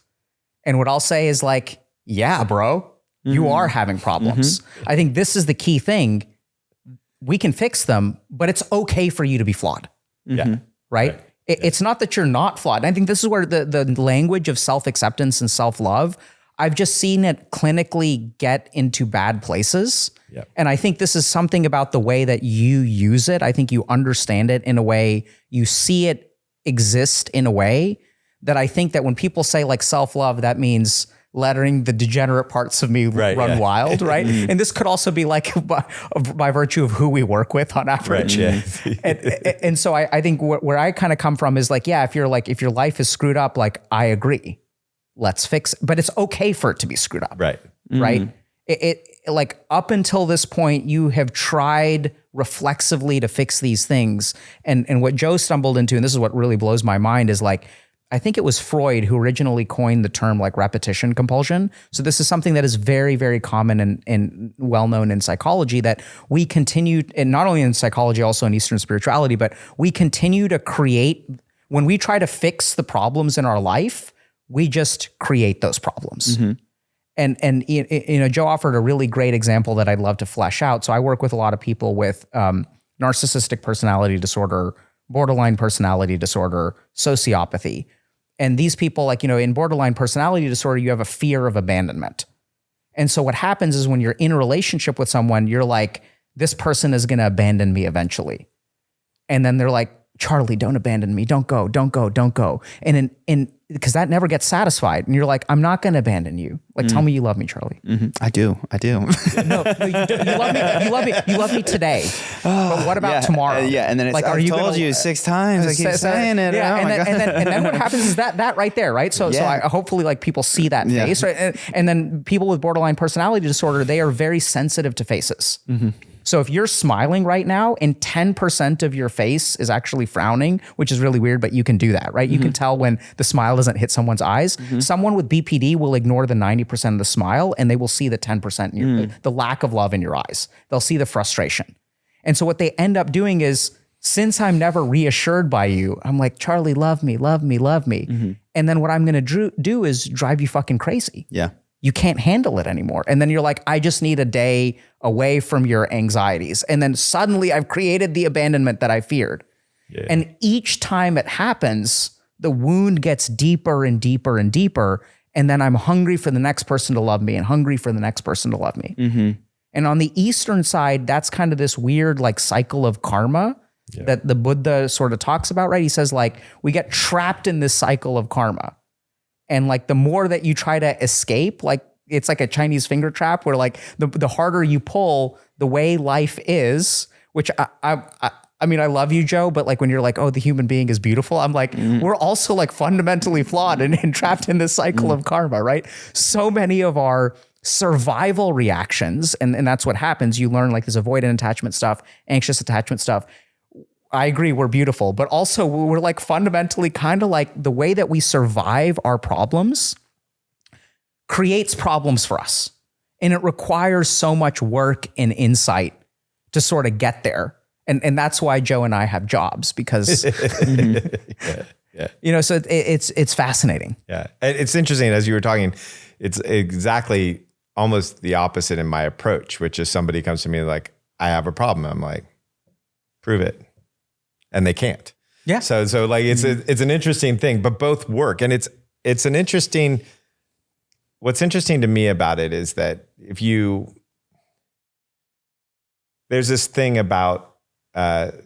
And what I'll say is like, yeah, bro, you are having problems. I think this is the key thing. We can fix them, but it's okay for you to be flawed. Right? It's not that you're not flawed. And I think this is where the language of self-acceptance and self-love, I've just seen it clinically get into bad places. And I think this is something about the way that you use it. I think you understand it in a way, you see it exist in a way that I think that when people say like self-love, that means letting the degenerate parts of me run wild, right? And this could also be like by virtue of who we work with on average. And so I think where I kind of come from is like, if your life is screwed up, like I agree, let's fix it. But it's okay for it to be screwed up. Right? It like up until this point, you have tried reflexively to fix these things. And what Joe stumbled into, and this is what really blows my mind, is like, I think it was Freud who originally coined the term like repetition compulsion. So this is something that is very, very common and well-known in psychology, that we continue, and not only in psychology, also in Eastern spirituality, but we continue to create, when we try to fix the problems in our life, we just create those problems. And you know, Joe offered a really great example that I'd love to flesh out. So I work with a lot of people with narcissistic personality disorder, borderline personality disorder, sociopathy. And these people, like, you know, in borderline personality disorder, you have a fear of abandonment. And so what happens is when you're in a relationship with someone, you're like, this person is going to abandon me eventually. And then they're like, Charlie, don't abandon me. Don't go, don't go, don't go. And because that never gets satisfied. And you're like, I'm not going to abandon you. Like, tell me you love me, Charlie. Mm-hmm. I do. No, you do. You love me today. But what about tomorrow? Yeah. And then it's like, I've told you 6 times. I keep saying it. Yeah. Oh and then what happens is that right there, right? So I hopefully like people see that face, right? And then people with borderline personality disorder, they are very sensitive to faces. Mm-hmm. So if you're smiling right now and 10% of your face is actually frowning, which is really weird, but you can do that, right? You can tell when the smile doesn't hit someone's eyes. Someone with BPD will ignore the 90% of the smile and they will see the 10% in your, the lack of love in your eyes. They'll see the frustration. And so what they end up doing is, since I'm never reassured by you, I'm like, Charlie, love me, love me, love me. And then what I'm going to do is drive you fucking crazy. Yeah. You can't handle it anymore. And then you're like, I just need a day away from your anxieties. And then suddenly I've created the abandonment that I feared. Yeah. And each time it happens, the wound gets deeper and deeper and deeper. And then I'm hungry for the next person to love me and hungry for the next person to love me. And on the Eastern side, that's kind of this weird like cycle of karma that the Buddha sort of talks about, right? He says like, we get trapped in this cycle of karma. And like the more that you try to escape, like it's like a Chinese finger trap where like the harder you pull, the way life is, which I mean, I love you, Joe, but like when you're like, oh, the human being is beautiful, I'm like, we're also like fundamentally flawed and trapped in this cycle of karma, right? So many of our survival reactions, and that's what happens. You learn like this avoidant attachment stuff, anxious attachment stuff. I agree, we're beautiful, but also we're like fundamentally kind of like the way that we survive our problems creates problems for us. And it requires so much work and insight to sort of get there. And that's why Joe and I have jobs, because, you know, so it's fascinating. Yeah. It's interesting, as you were talking, it's exactly almost the opposite in my approach, which is somebody comes to me like, I have a problem. I'm like, prove it. And they can't. Yeah. So like it's an interesting thing, but both work. And it's an interesting, what's interesting to me about it is that there's this thing about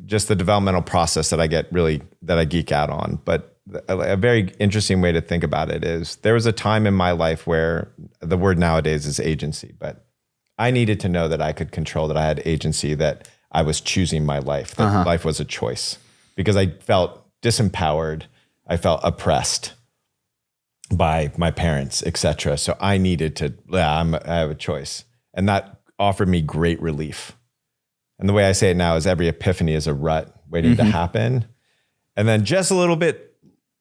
just the developmental process that I geek out on. But a very interesting way to think about it is there was a time in my life where the word nowadays is agency, but I needed to know that I could control, that I had agency, that I was choosing my life, that life was a choice, because I felt disempowered. I felt oppressed by my parents, etc. So I needed to, I have a choice. And that offered me great relief. And the way I say it now is every epiphany is a rut waiting to happen. And then just a little bit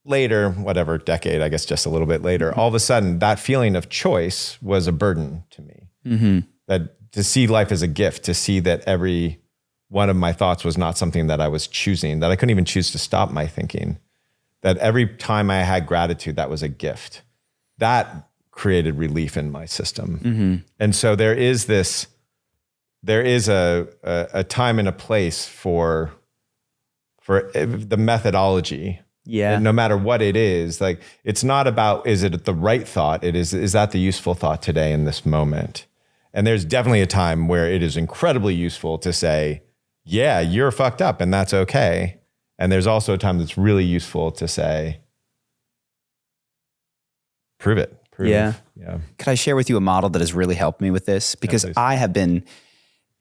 later, whatever decade, I guess just a little bit later, all of a sudden that feeling of choice was a burden to me. That to see life as a gift, to see that every one of my thoughts was not something that I was choosing, that I couldn't even choose to stop my thinking, that every time I had gratitude, that was a gift. That created relief in my system. And so there is a time and a place for the methodology. Yeah. And no matter what it is, like, it's not about, is it the right thought? Is that the useful thought today in this moment? And there's definitely a time where it is incredibly useful to say, yeah, you're fucked up and that's okay. And there's also a time that's really useful to say, prove it. Yeah. Could I share with you a model that has really helped me with this? Because I have been,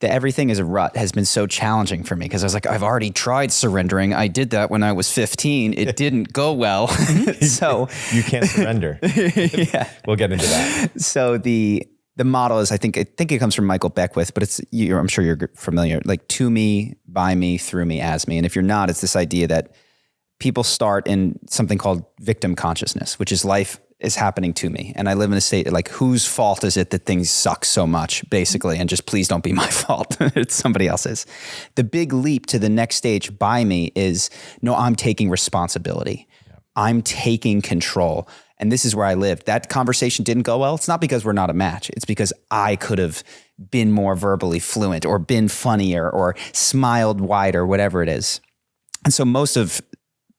the everything is a rut has been so challenging for me, because I was like, I've already tried surrendering. I did that when I was 15. It didn't go well. So you can't surrender. Yeah. We'll get into that. So the model is, I think it comes from Michael Beckwith, but I'm sure you're familiar, like to me, by me, through me, as me. And if you're not, it's this idea that people start in something called victim consciousness, which is life is happening to me. And I live in a state of like, whose fault is it that things suck so much, basically? And just please don't be my fault. It's somebody else's. The big leap to the next stage by me is, no, I'm taking responsibility. Yeah. I'm taking control. and this is where I lived. That conversation didn't go well. It's not because we're not a match. It's because I could have been more verbally fluent or been funnier or smiled wider, whatever it is. And so most of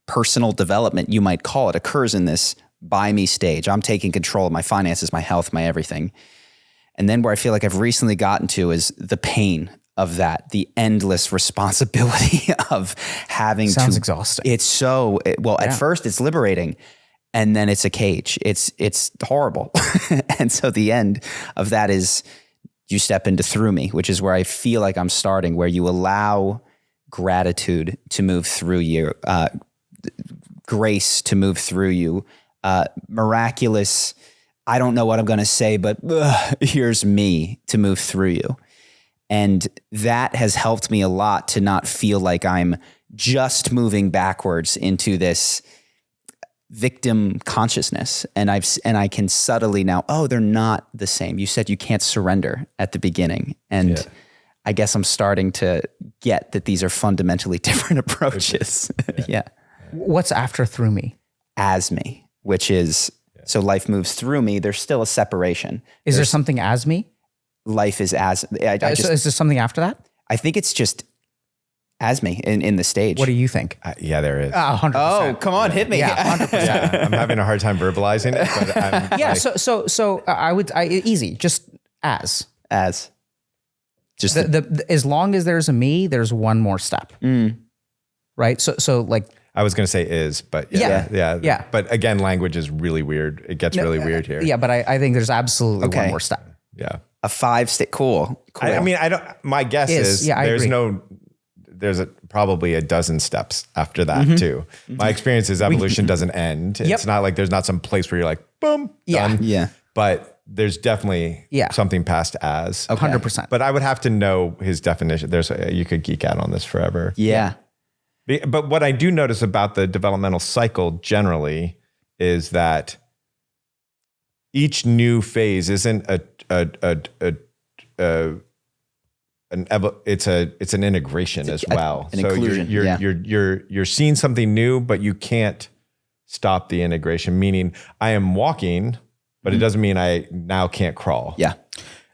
personal development, you might call it, occurs in this by me stage. I'm taking control of my finances, my health, my everything. And then where I feel like I've recently gotten to is the pain of that, the endless responsibility of having Sounds exhausting. It's so, at first it's liberating, and then it's a cage. It's horrible. And so the end of that is you step into through me, which is where I feel like I'm starting, where you allow gratitude to move through you, grace to move through you, miraculous, I don't know what I'm going to say, but here's me to move through you. And that has helped me a lot to not feel like I'm just moving backwards into this victim consciousness. And I can subtly now, they're not the same. You said you can't surrender at the beginning. And I guess I'm starting to get that these are fundamentally different approaches. Yeah. What's after through me? As me, which is, so life moves through me. There's still a separation. Is there something as me? Life is as, So is there something after that? I think it's just as me in the stage. What do you think? Yeah, there is. 100%. Oh, come on, hit me. Yeah, 100%. Yeah, I'm having a hard time verbalizing it, but I'm Yeah. like, So easy, just as. Just As long as there's a me, there's one more step. Right. So like, I was going to say is, but yeah. But again, language is really weird. It gets really weird here. yeah, but I think there's absolutely one more step. Yeah. a 5-stick. Cool. I mean, I don't. My guess is there's agree. There's probably a dozen steps after that too. My experience is evolution doesn't end. It's not like there's not some place where you're like, boom, done. Yeah. But there's definitely something past as 100%. But I would have to know his definition. You could geek out on this forever. Yeah. But what I do notice about the developmental cycle generally is that each new phase isn't it's an integration as well. An inclusion. You're seeing something new, but you can't stop the integration. Meaning, I am walking, but it doesn't mean I now can't crawl. Yeah.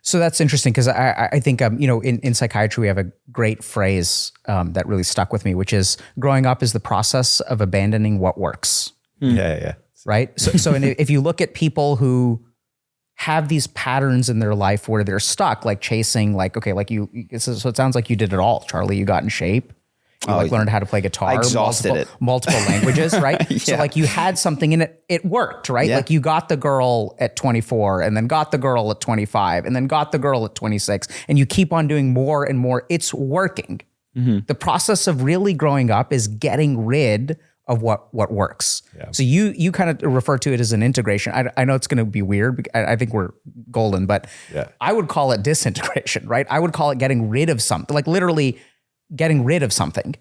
So that's interesting because I think in psychiatry we have a great phrase that really stuck with me, which is growing up is the process of abandoning what works. Yeah. Right. So and if you look at people who have these patterns in their life where they're stuck, like chasing, like, okay, like so it sounds like you did it all, Charlie. You got in shape. You learned how to play guitar. I exhausted multiple languages, right? Yeah. So like you had something in it worked, right? Yeah. Like you got the girl at 24 and then got the girl at 25 and then got the girl at 26 and you keep on doing more and more. It's working. Mm-hmm. The process of really growing up is getting rid of what works. Yeah. So you kind of refer to it as an integration. I know it's going to be weird. I think we're golden, but I would call it disintegration, right? I would call it getting rid of something, like literally getting rid of something.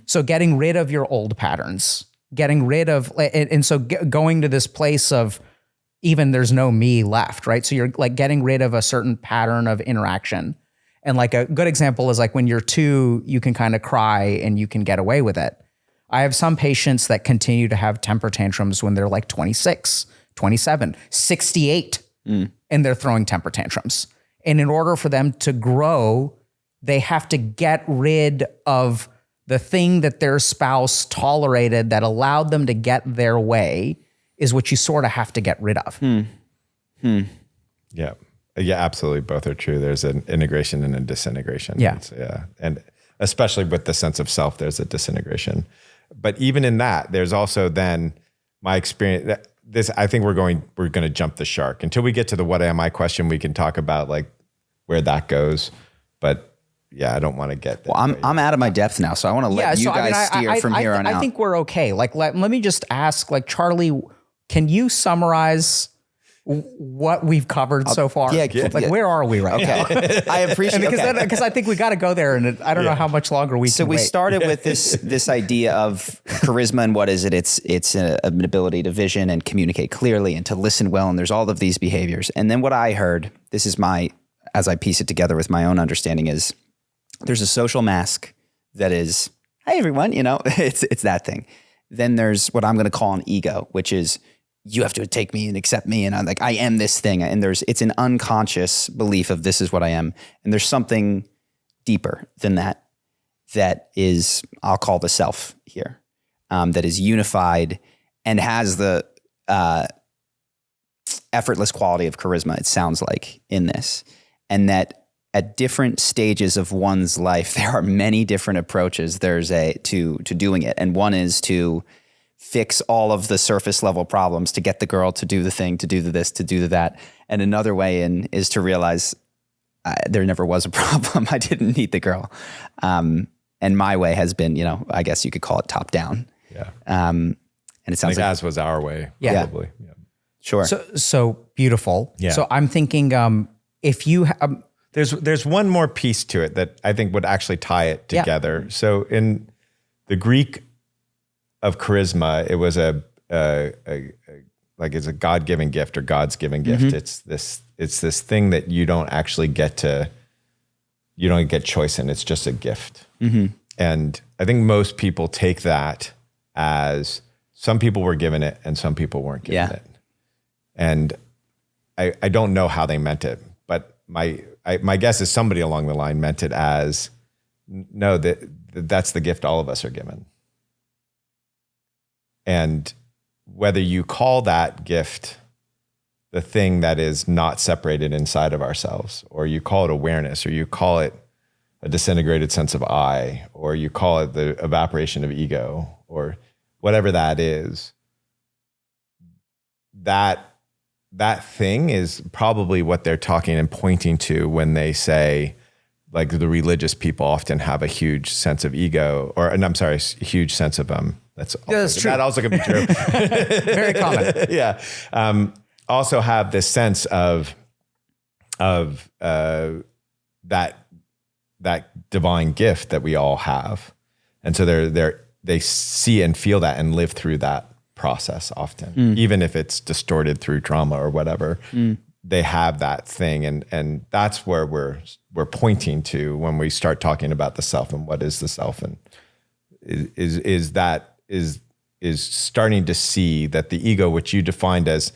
So getting rid of your old patterns, getting rid of, and so going to this place of even there's no me left, right? So you're like getting rid of a certain pattern of interaction. And like a good example is like when you're 2, you can kind of cry and you can get away with it. I have some patients that continue to have temper tantrums when they're like 26, 27, 68, and they're throwing temper tantrums. And in order for them to grow, they have to get rid of the thing that their spouse tolerated that allowed them to get their way is what you sort of have to get rid of. Yeah, absolutely. Both are true. There's an integration and a disintegration. Yeah. And especially with the sense of self, there's a disintegration. But even in that, there's also then my experience. I think we're going to jump the shark until we get to the what am I question. We can talk about like where that goes. But yeah, I don't want to get there. Well, I'm out of my depth now, so I want to let you guys steer from here on out. I think we're okay. Like, let me just ask, like, Charlie, can you summarize what we've covered so far? Yeah. Where are we right now? I appreciate it. Because I think we got to go there, and I don't know how much longer we can So we wait. started with this idea of charisma, and what is it? It's an ability to vision and communicate clearly and to listen well, and there's all of these behaviors. And then what I heard, this is as I piece it together with my own understanding, is there's a social mask that is, hey everyone, it's that thing. Then there's what I'm going to call an ego, which is you have to take me and accept me. And I'm like, I am this thing. And it's an unconscious belief of this is what I am. And there's something deeper than that is, I'll call the self here, that is unified and has the effortless quality of charisma, it sounds like, in this. And that at different stages of one's life, there are many different approaches to doing it. And one is to fix all of the surface level problems, to get the girl to do the thing, to do the this, to do the that. And another way in is to realize there never was a problem. I didn't need the girl. And my way has been, I guess you could call it top down. Yeah. And it sounds like as was our way, Yeah. probably. Yeah. Sure. So beautiful. Yeah. So I'm thinking, if you There's one more piece to it that I think would actually tie it together. So in the Greek of charisma, it was it's a God-given gift or God's given gift. Mm-hmm. It's this thing that you don't actually you don't get choice in. It's just a gift. Mm-hmm. And I think most people take that as some people were given it and some people weren't given it. And I don't know how they meant it, but my guess is somebody along the line meant it as, no, that's the gift all of us are given. And whether you call that gift the thing that is not separated inside of ourselves, or you call it awareness, or you call it a disintegrated sense of I, or you call it the evaporation of ego, or whatever that is, that thing is probably what they're talking and pointing to when they say, like, the religious people often have a huge sense of ego, a huge sense of that's true. That also can be true. Very common. Yeah. Also have this sense of that divine gift that we all have, and so they see and feel that and live through that process often, even if it's distorted through trauma or whatever. They have that thing, and that's where we're pointing to when we start talking about the self and what is the self, and is starting to see that the ego, which you defined as,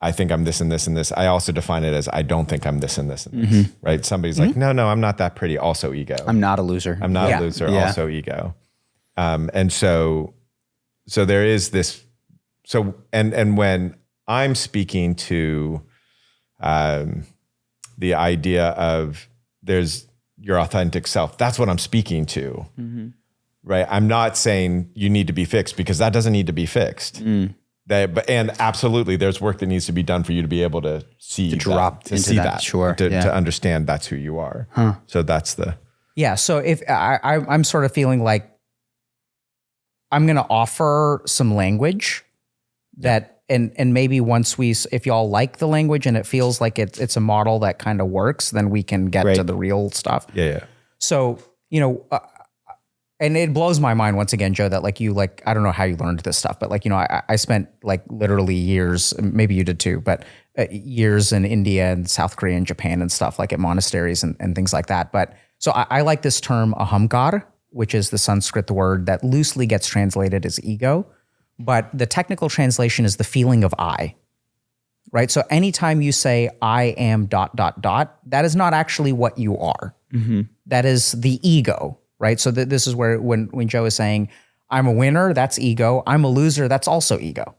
I think I'm this and this and this, I also define it as, I don't think I'm this and this and this, right? Somebody's like, no, I'm not that pretty, also ego. I'm not a loser. I'm not a loser, also ego. And so there is this, and when I'm speaking to the idea of there's your authentic self, that's what I'm speaking to, right? I'm not saying you need to be fixed, because that doesn't need to be fixed. And absolutely, there's work that needs to be done for you to be able to see, to understand that's who you are. So that's So if I'm sort of feeling like I'm going to offer some language that, and maybe once if y'all like the language and it feels like it's a model that kind of works, then we can get to the real stuff. Yeah. So, and it blows my mind once again, Joe, that I don't know how you learned this stuff, but I spent literally years, maybe you did too, but years in India and South Korea and Japan and stuff, like at monasteries and things like that. But so I like this term ahamkar, which is the Sanskrit word that loosely gets translated as ego, but the technical translation is the feeling of I, right? So anytime you say I am ... that is not actually what you are. That is the ego, right? So this is where when Joe is saying, I'm a winner, that's ego. I'm a loser, that's also ego.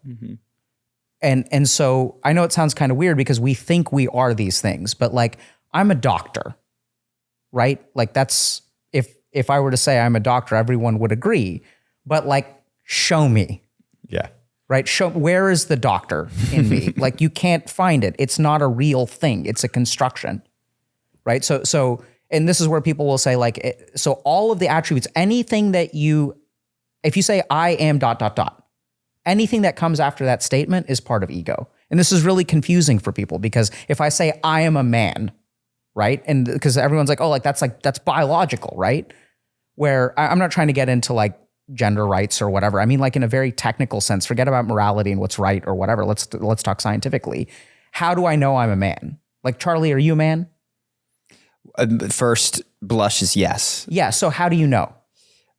And so I know it sounds kind of weird because we think we are these things, but I'm a doctor, right? That's, if I were to say I'm a doctor, everyone would agree, but show me. Yeah. Right? Where is the doctor in me? You can't find it. It's not a real thing. It's a construction, right? So, and this is where people will say so all of the attributes, anything that if you say I am ... anything that comes after that statement is part of ego. And this is really confusing for people, because if I say I am a man, right? And because everyone's that's biological, right? Where I'm not trying to get into gender rights or whatever. I mean, in a very technical sense, forget about morality and what's right or whatever. Let's talk scientifically. How do I know I'm a man? Charlie, are you a man? First blush is yes. Yeah. So how do you know?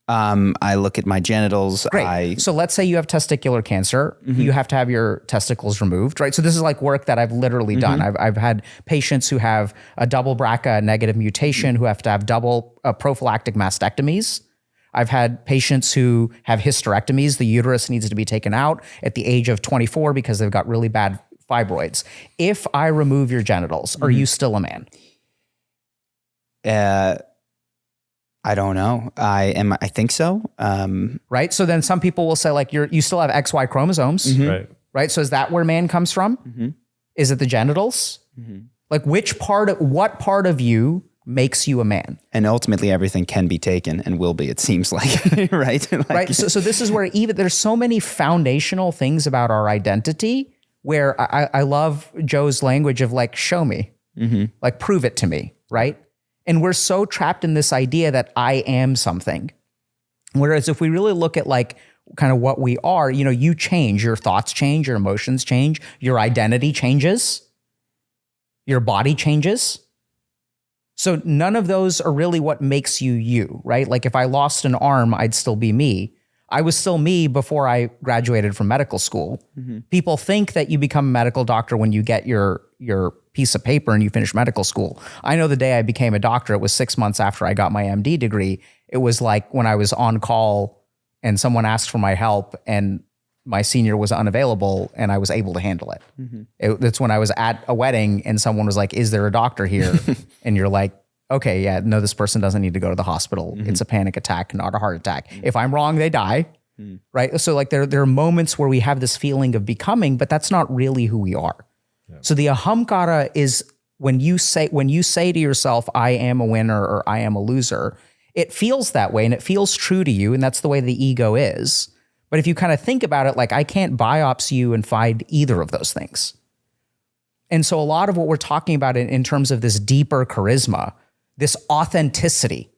I look at my genitals. Great. So let's say you have testicular cancer. You have to have your testicles removed, right? So this is like work that I've literally done. I've had patients who have a double BRCA negative mutation who have to have double prophylactic mastectomies. I've had patients who have hysterectomies. The uterus needs to be taken out at the age of 24 because they've got really bad fibroids. If I remove your genitals, are you still a man? I don't know. I think so. Right. So then some people will say like you still have XY chromosomes, right? So is that where man comes from? Is it the genitals? Like what part of you makes you a man? And ultimately everything can be taken and will be, it seems like, right? Right. So this is where even there's so many foundational things about our identity where I love Joe's language of like, show me, like prove it to me. Right. And we're so trapped in this idea that I am something. Whereas if we really look at like kind of what we are, you change, your thoughts change, your emotions change, your identity changes, your body changes. So none of those are really what makes you, right? Like if I lost an arm, I'd still be me. I was still me before I graduated from medical school. People think that you become a medical doctor when you get your piece of paper and you finish medical school. I know the day I became a doctor, it was 6 months after I got my MD degree. It was like when I was on call and someone asked for my help and my senior was unavailable and I was able to handle it. That's when I was at a wedding and someone was like, is there a doctor here? And you're like, okay, yeah, no, this person doesn't need to go to the hospital. It's a panic attack, not a heart attack. If I'm wrong, they die, right? So like there are moments where we have this feeling of becoming, but that's not really who we are. So the ahamkara is when you say to yourself, I am a winner or I am a loser, it feels that way and it feels true to you. And that's the way the ego is. But if you kind of think about it, like I can't biopsy you and find either of those things. And so a lot of what we're talking about in terms of this deeper charisma, this authenticity,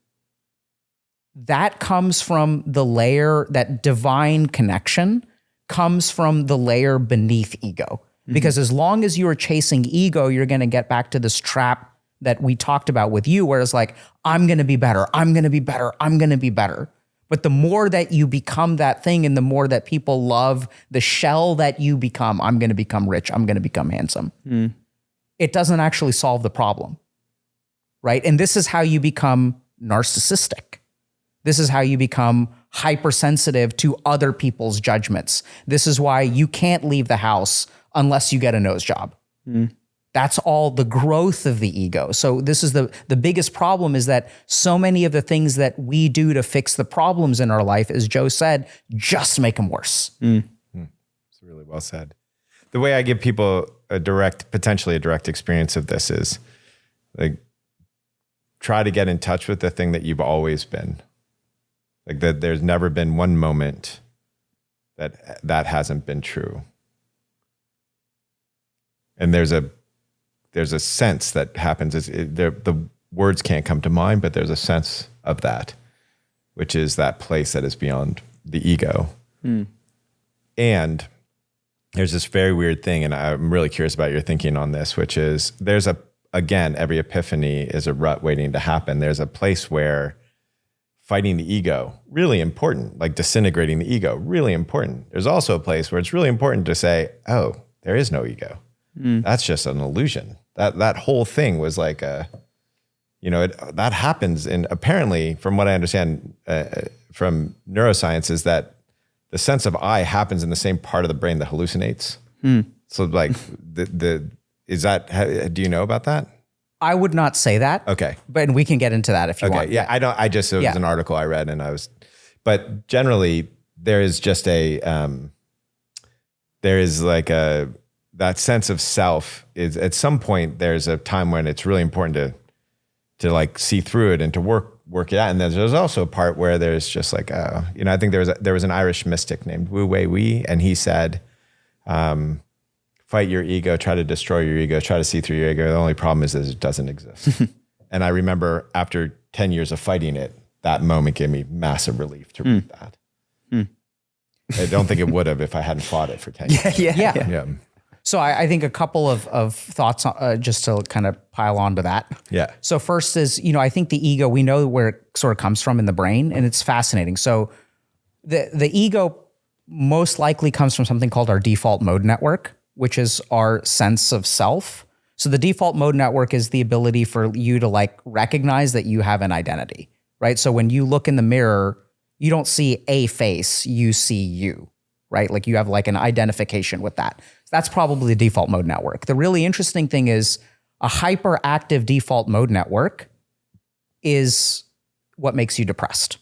that comes from the layer, that divine connection comes from the layer beneath ego. Because as long as you are chasing ego, you're going to get back to this trap that we talked about with you, where it's like, I'm going to be better, I'm going to be better, I'm going to be better. But the more that you become that thing and the more that people love the shell that you become, I'm going to become rich, I'm going to become handsome. It doesn't actually solve the problem, right? And this is how you become narcissistic. This is how you become hypersensitive to other people's judgments. This is why you can't leave the house unless you get a nose job. That's all the growth of the ego. So this is the biggest problem, is that so many of the things that we do to fix the problems in our life, as Joe said, just make them worse. It's really well said. The way I give people potentially a direct experience of this is like, try to get in touch with the thing that you've always been. Like that there's never been one moment that hasn't been true. And there's a sense that happens. The words can't come to mind, but there's a sense of that, which is that place that is beyond the ego. And there's this very weird thing, and I'm really curious about your thinking on this, which is again, every epiphany is a rut waiting to happen. There's a place where fighting the ego, really important, like disintegrating the ego, really important. There's also a place where it's really important to say, oh, there is no ego. That's just an illusion. That whole thing was like that happens. And apparently, from what I understand from neuroscience, is that the sense of I happens in the same part of the brain that hallucinates. So like do you know about that? I would not say that. Okay. But we can get into that if you want. Yeah. It was an article I read but generally there is just that sense of self is at some point, there's a time when it's really important to like see through it and to work it out. And then there's also a part where there's just like, I think there was an Irish mystic named Wu Wei Wei, and he said, fight your ego, try to destroy your ego, try to see through your ego. The only problem is it doesn't exist. And I remember after 10 years of fighting it, that moment gave me massive relief to read that. I don't think it would have if I hadn't fought it for 10 years. Yeah. So I think a couple of thoughts just to kind of pile onto that. Yeah. So first is, I think the ego, we know where it sort of comes from in the brain, and it's fascinating. So the ego most likely comes from something called our default mode network, which is our sense of self. So the default mode network is the ability for you to like recognize that you have an identity, right? So when you look in the mirror, you don't see a face, you see you, right? Like you have like an identification with that. That's probably the default mode network. The really interesting thing is a hyperactive default mode network is what makes you depressed.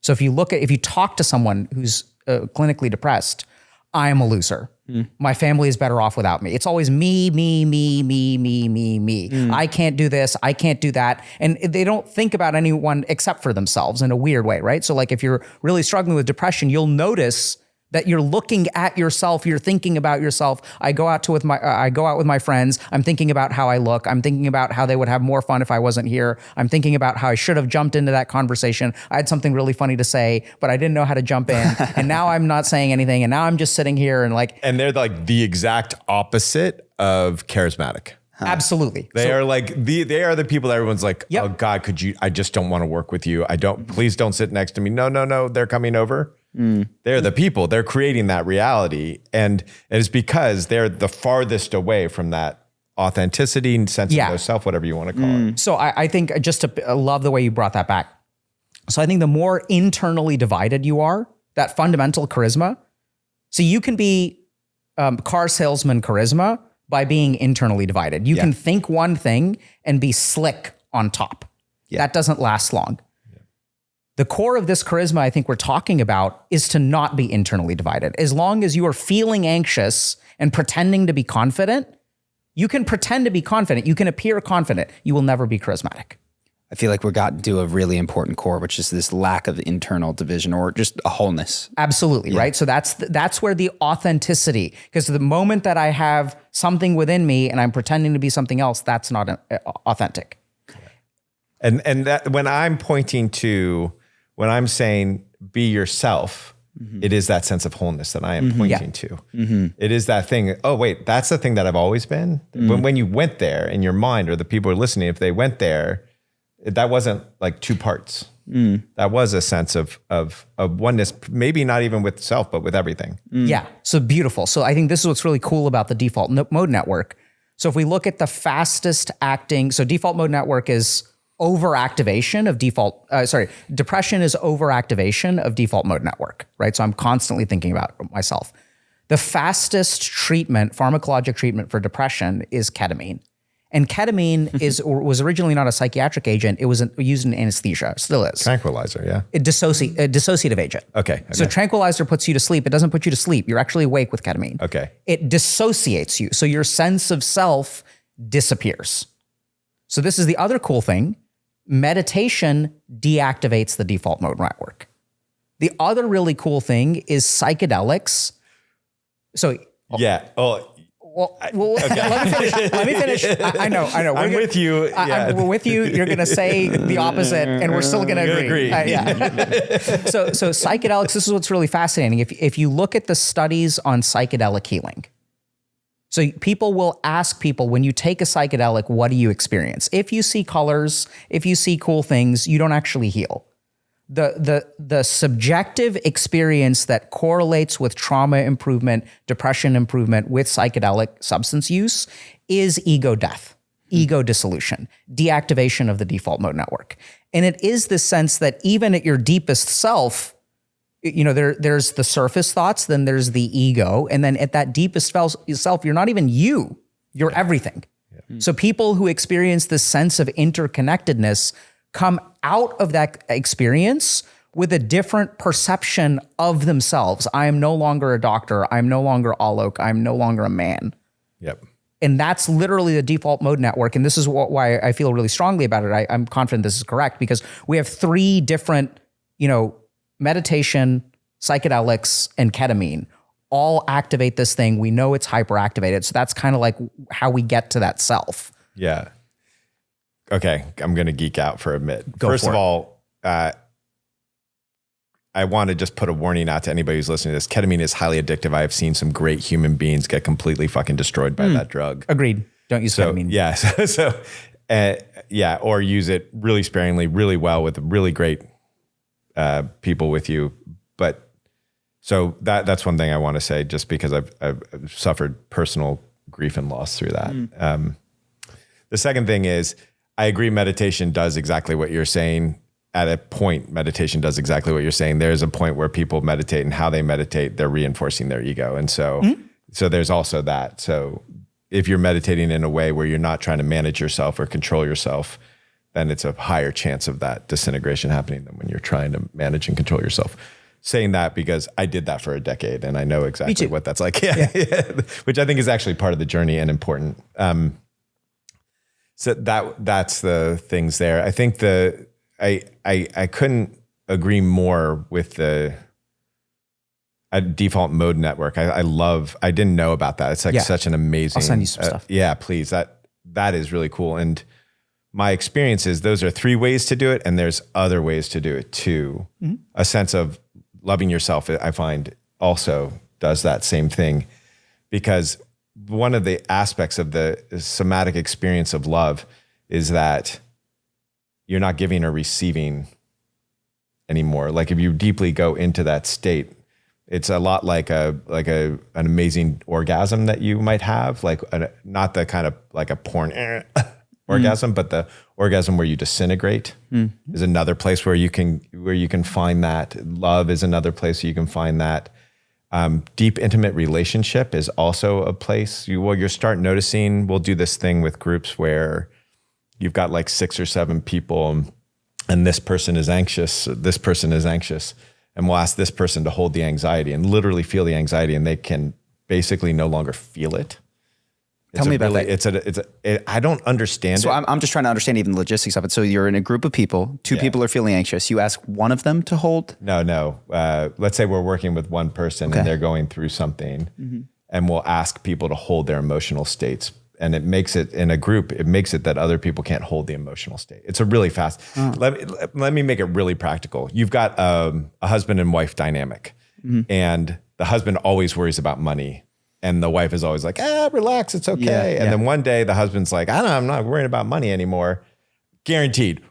So if you talk to someone who's clinically depressed, I am a loser. My family is better off without me. It's always me, me, me, me, me, me, me. I can't do this. I can't do that. And they don't think about anyone except for themselves in a weird way, right? So like if you're really struggling with depression, you'll notice that you're looking at yourself, you're thinking about yourself. I go out with my friends. I'm thinking about how I look. I'm thinking about how they would have more fun if I wasn't here. I'm thinking about how I should have jumped into that conversation. I had something really funny to say, but I didn't know how to jump in. And now I'm not saying anything. And now I'm just sitting here and like. And they're like the exact opposite of charismatic. Absolutely. They are the people that everyone's like, Yep. oh God, I just don't want to work with you. Please don't sit next to me. No, they're coming over. They're the people. They're creating that reality. And it's because they're the farthest away from that authenticity and sense of their self, whatever you want to call it. So I think I love the way you brought that back. So I think the more internally divided you are, that fundamental charisma. So you can be car salesman charisma by being internally divided. You can think one thing and be slick on top. That doesn't last long. The core of this charisma I think we're talking about is to not be internally divided. As long as you are feeling anxious and pretending to be confident, you can pretend to be confident. You can appear confident. You will never be charismatic. I feel like we're gotten to a really important core, which is this lack of internal division or just a wholeness. Absolutely, right? So that's where the authenticity, because the moment that I have something within me and I'm pretending to be something else, that's not authentic. And that when I'm saying be yourself, it is that sense of wholeness that I am pointing to. It is that thing. Oh, wait, that's the thing that I've always been. When you went there in your mind, or the people who are listening, if they went there, that wasn't like two parts. That was a sense of oneness, maybe not even with self, but with everything. Yeah. So beautiful. So I think this is what's really cool about the default mode network. So if we look at the fastest acting, so default mode network is overactivation of depression is overactivation of default mode network, right? So I'm constantly thinking about myself. The fastest treatment, pharmacologic treatment for depression is ketamine. And ketamine was originally not a psychiatric agent. It was used in anesthesia, still is. Tranquilizer, yeah. A dissociative agent. Okay. So tranquilizer puts you to sleep. It doesn't put you to sleep. You're actually awake with ketamine. Okay. It dissociates you. So your sense of self disappears. So this is the other cool thing. Meditation deactivates the default mode network. The other really cool thing is psychedelics. So yeah. Oh, let me finish. I know. I'm with you. Yeah. We're with you. You're going to say the opposite, and we're still going to agree. So psychedelics, this is what's really fascinating. If you look at the studies on psychedelic healing, so people will ask people, when you take a psychedelic, what do you experience? If you see colors, if you see cool things, you don't actually heal. The subjective experience that correlates with trauma improvement, depression improvement with psychedelic substance use is ego death, ego dissolution, deactivation of the default mode network. And it is the sense that even at your deepest self, there's the surface thoughts, then there's the ego. And then at that deepest self, you're not even you, you're everything. Yeah. So people who experience this sense of interconnectedness come out of that experience with a different perception of themselves. I am no longer a doctor. I'm no longer Alok. I'm no longer a man. Yep. And that's literally the default mode network. And this is why I feel really strongly about it. I'm confident this is correct because we have three different, meditation, psychedelics, and ketamine all activate this thing. We know it's hyperactivated. So that's kind of like how we get to that self. Yeah. Okay. I'm going to geek out for a bit. First of all, I want to just put a warning out to anybody who's listening to this. Ketamine is highly addictive. I have seen some great human beings get completely fucking destroyed by that drug. Agreed. Don't use ketamine. Yeah. Or use it really sparingly, really well with really great people with you. But so that's one thing I want to say, just because I've suffered personal grief and loss through that. The second thing is, I agree meditation does exactly what you're saying. At a point, meditation does exactly what you're saying. There's a point where people meditate, and how they meditate, they're reinforcing their ego. And so there's also that. So if you're meditating in a way where you're not trying to manage yourself or control yourself, then it's a higher chance of that disintegration happening than when you're trying to manage and control yourself. Saying that because I did that for a decade, and I know exactly what that's like. Yeah. Which I think is actually part of the journey and important. So that's the things there. I think I couldn't agree more with the default mode network. I didn't know about that. It's like such an amazing. I'll send you some stuff. Yeah, please. That is really cool. And my experience is those are 3 ways to do it, and there's other ways to do it too. A sense of loving yourself, I find, also does that same thing, because one of the aspects of the somatic experience of love is that you're not giving or receiving anymore. Like if you deeply go into that state, it's a lot like an amazing orgasm that you might have, like not the kind of like a porn orgasm, but the orgasm where you disintegrate is another place where you can find that. Love is another place you can find that. Deep intimate relationship is also a place you'll start noticing. We'll do this thing with groups where you've got like 6 or 7 people, and this person is anxious, and we'll ask this person to hold the anxiety and literally feel the anxiety, and they can basically no longer feel it. Tell me about that. I don't understand it. So I'm just trying to understand even the logistics of it. So you're in a group of people, 2 people are feeling anxious. You ask one of them to hold? No. Let's say we're working with one person and they're going through something, and we'll ask people to hold their emotional states. And it makes it, in a group, it makes it that other people can't hold the emotional state. It's a really fast, let me make it really practical. You've got a husband and wife dynamic, and the husband always worries about money. And the wife is always like, relax, it's okay. And then one day the husband's like, I'm not worrying about money anymore. Guaranteed.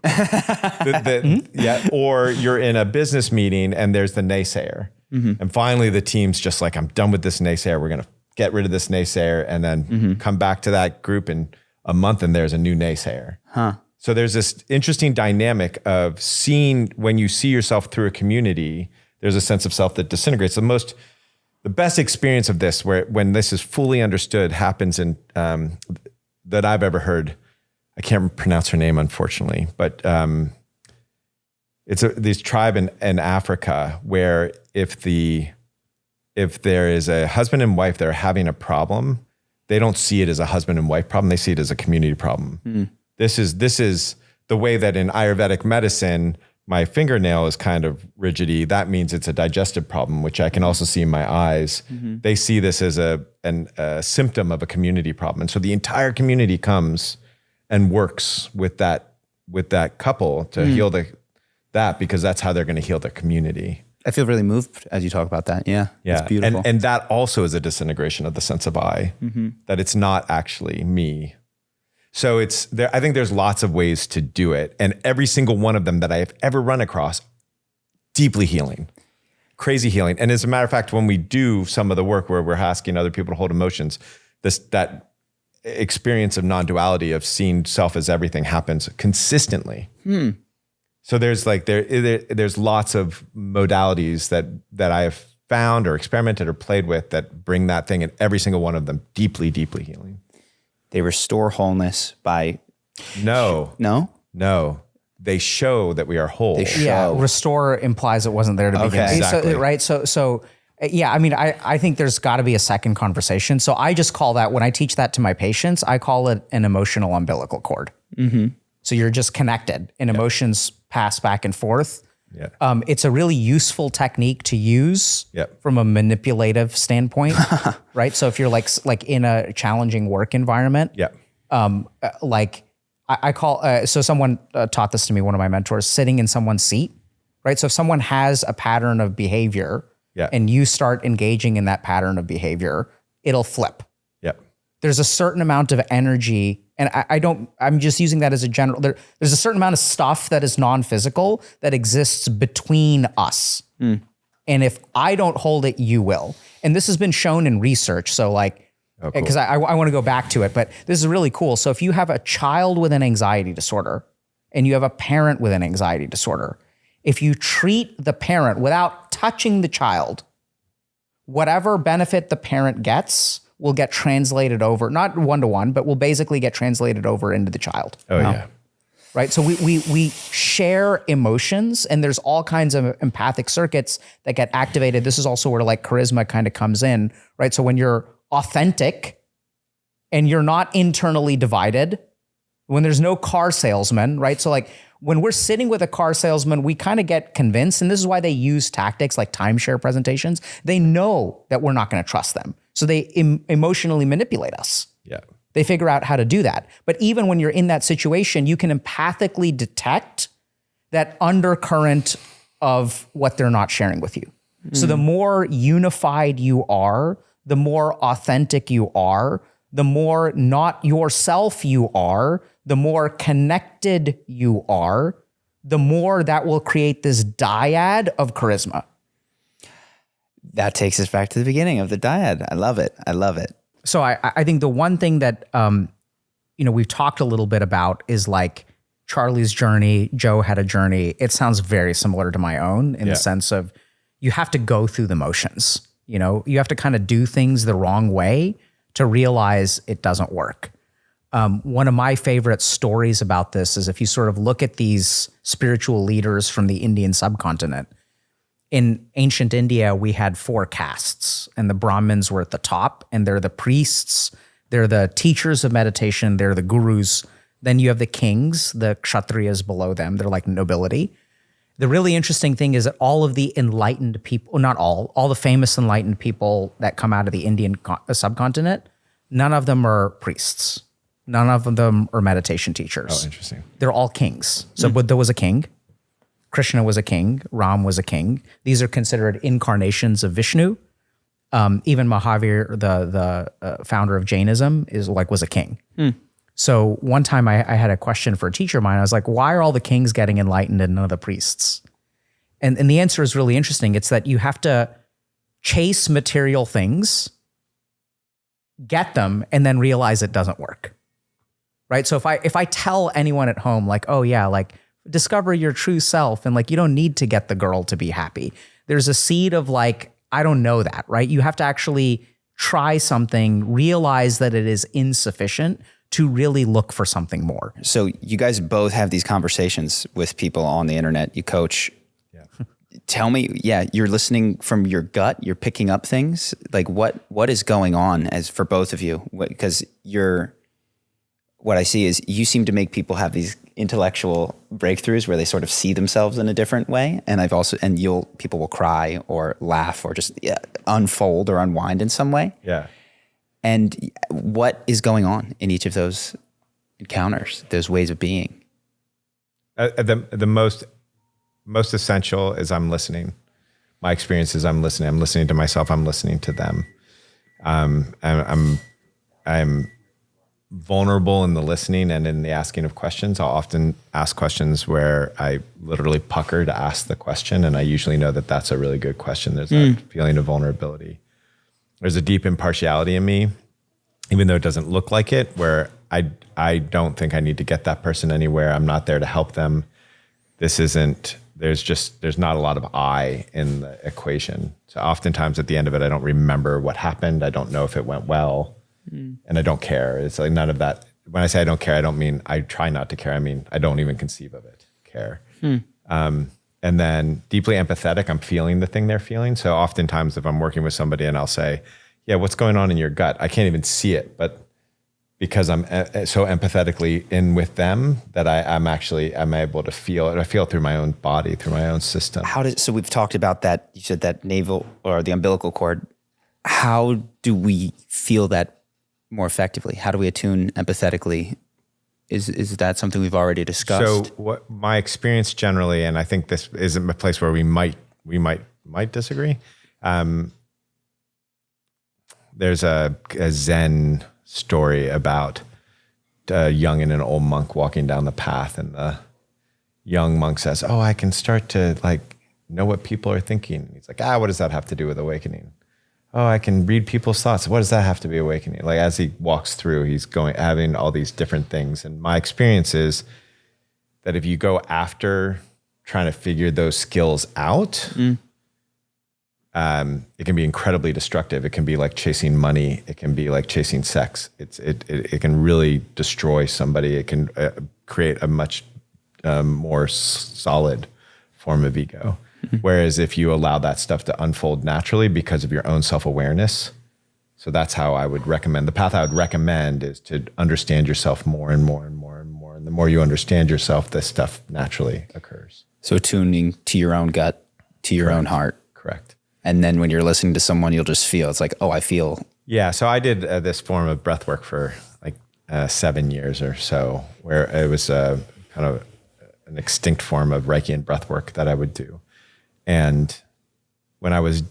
Or you're in a business meeting and there's the naysayer. And finally the team's just like, I'm done with this naysayer. We're going to get rid of this naysayer, and then come back to that group in a month and there's a new naysayer. So there's this interesting dynamic of seeing, when you see yourself through a community, there's a sense of self that disintegrates. The best experience of this, when this is fully understood, happens in that I've ever heard. I can't pronounce her name, unfortunately, but it's this tribe in Africa where if there is a husband and wife that are having a problem, they don't see it as a husband and wife problem. They see it as a community problem. This is the way that in Ayurvedic medicine, my fingernail is kind of rigidy. That means it's a digestive problem, which I can also see in my eyes. They see this as a symptom of a community problem. And so the entire community comes and works with that couple to heal that, because that's how they're going to heal their community. I feel really moved as you talk about that. Yeah. It's beautiful. And that also is a disintegration of the sense of I, that it's not actually me. So I think there's lots of ways to do it. And every single one of them that I have ever run across, deeply healing, crazy healing. And as a matter of fact, when we do some of the work where we're asking other people to hold emotions, that experience of non-duality, of seeing self as everything, happens consistently. So there's there's lots of modalities that I have found or experimented or played with that bring that thing, and every single one of them deeply, deeply healing. They restore wholeness by... No. They show that we are whole. They show. Yeah, restore implies it wasn't there to begin with. Exactly. So, right? So yeah, I mean, I think there's got to be a second conversation. So I just call that, when I teach that to my patients, I call it an emotional umbilical cord. So you're just connected, and emotions pass back and forth. It's a really useful technique to use from a manipulative standpoint, right? So if you're like in a challenging work environment, I call, so someone taught this to me, one of my mentors, sitting in someone's seat, right? So if someone has a pattern of behavior and you start engaging in that pattern of behavior, it'll flip. Yep. There's a certain amount of energy, and I'm just using that as a general, there's a certain amount of stuff that is non-physical that exists between us. And if I don't hold it, you will. And this has been shown in research. So like, because I want to go back to it, but this is really cool. So if you have a child with an anxiety disorder and you have a parent with an anxiety disorder, if you treat the parent without touching the child, whatever benefit the parent gets will get translated over, not one-to-one, but will basically get translated over into the child. Yeah. Right? So we share emotions, and there's all kinds of empathic circuits that get activated. This is also where like charisma kind of comes in, right? So when you're authentic and you're not internally divided, when there's no car salesman, right? So like when we're sitting with a car salesman, we kind of get convinced, and this is why they use tactics like timeshare presentations. They know that we're not going to trust them. So they emotionally manipulate us. Yeah. They figure out how to do that. But even when you're in that situation, you can empathically detect that undercurrent of what they're not sharing with you. So the more unified you are, the more authentic you are, the more not yourself you are, the more connected you are, the more that will create this dyad of charisma. That takes us back to the beginning of the dyad. I love it. I love it. So I think the one thing that, we've talked a little bit about is like Charlie's journey. Joe had a journey. It sounds very similar to my own in the sense of you have to go through the motions. You have to kind of do things the wrong way to realize it doesn't work. One of my favorite stories about this is if you sort of look at these spiritual leaders from the Indian subcontinent. In ancient India, we had 4 castes, and the Brahmins were at the top, and they're the priests, they're the teachers of meditation, they're the gurus. Then you have the kings, the kshatriyas below them, they're like nobility. The really interesting thing is that all of the enlightened people, not all the famous enlightened people that come out of the Indian subcontinent, none of them are priests. None of them are meditation teachers. Oh, interesting. They're all kings. So Buddha was a king. Krishna was a king. Ram was a king. These are considered incarnations of Vishnu. Even Mahavir, the founder of Jainism, was a king. So one time I had a question for a teacher of mine. I was like, why are all the kings getting enlightened and none of the priests? And the answer is really interesting. It's that you have to chase material things, get them, and then realize it doesn't work. Right? So if I tell anyone at home, like, oh yeah, like, discover your true self, and like, you don't need to get the girl to be happy. There's a seed of like, I don't know that, right? You have to actually try something, realize that it is insufficient to really look for something more. So you guys both have these conversations with people on the internet. You coach. Yeah. Tell me, you're listening from your gut. You're picking up things. Like what is going on as for both of you? Because what I see is you seem to make people have these intellectual breakthroughs where they sort of see themselves in a different way. And people will cry or laugh or just unfold or unwind in some way. Yeah. And what is going on in each of those encounters, those ways of being? The most essential is I'm listening. My experience is I'm listening. I'm listening to myself. I'm listening to them. I'm vulnerable in the listening and in the asking of questions. I'll often ask questions where I literally pucker to ask the question, and I usually know that that's a really good question. There's that feeling of vulnerability. There's a deep impartiality in me, even though it doesn't look like it, where I don't think I need to get that person anywhere. I'm not there to help them. There's not a lot of I in the equation. So oftentimes at the end of it, I don't remember what happened. I don't know if it went well. And I don't care. It's like none of that. When I say I don't care, I don't mean I try not to care. I mean, I don't even conceive of it, care. And then deeply empathetic, I'm feeling the thing they're feeling. So oftentimes if I'm working with somebody and I'll say, yeah, what's going on in your gut? I can't even see it, but because I'm so empathetically in with them that I'm able to feel it. I feel it through my own body, through my own system. So we've talked about that. You said that navel or the umbilical cord. How do we feel that more effectively? How do we attune empathetically Is that something we've already discussed? So what my experience generally, and I think this is a place where we might disagree. There's a Zen story about a young and an old monk walking down the path, and the young monk says, "Oh, I can start to like know what people are thinking." He's like, "What does that have to do with awakening?" "Oh, I can read people's thoughts." "What does that have to be awakening?" Like as he walks through, he's having all these different things. And my experience is that if you go after trying to figure those skills out, it can be incredibly destructive. It can be like chasing money. It can be like chasing sex. It can really destroy somebody. It can create a much more solid form of ego. Whereas if you allow that stuff to unfold naturally because of your own self-awareness, so that's how I would recommend. The path I would recommend is to understand yourself more and more and more and more. And the more you understand yourself, this stuff naturally occurs. So tuning to your own gut, to your own heart. Correct. And then when you're listening to someone, you'll just feel, it's like, oh, I feel. Yeah. So I did this form of breath work for like 7 years or so, where it was kind of an extinct form of Reiki and breath work that I would do. And when I was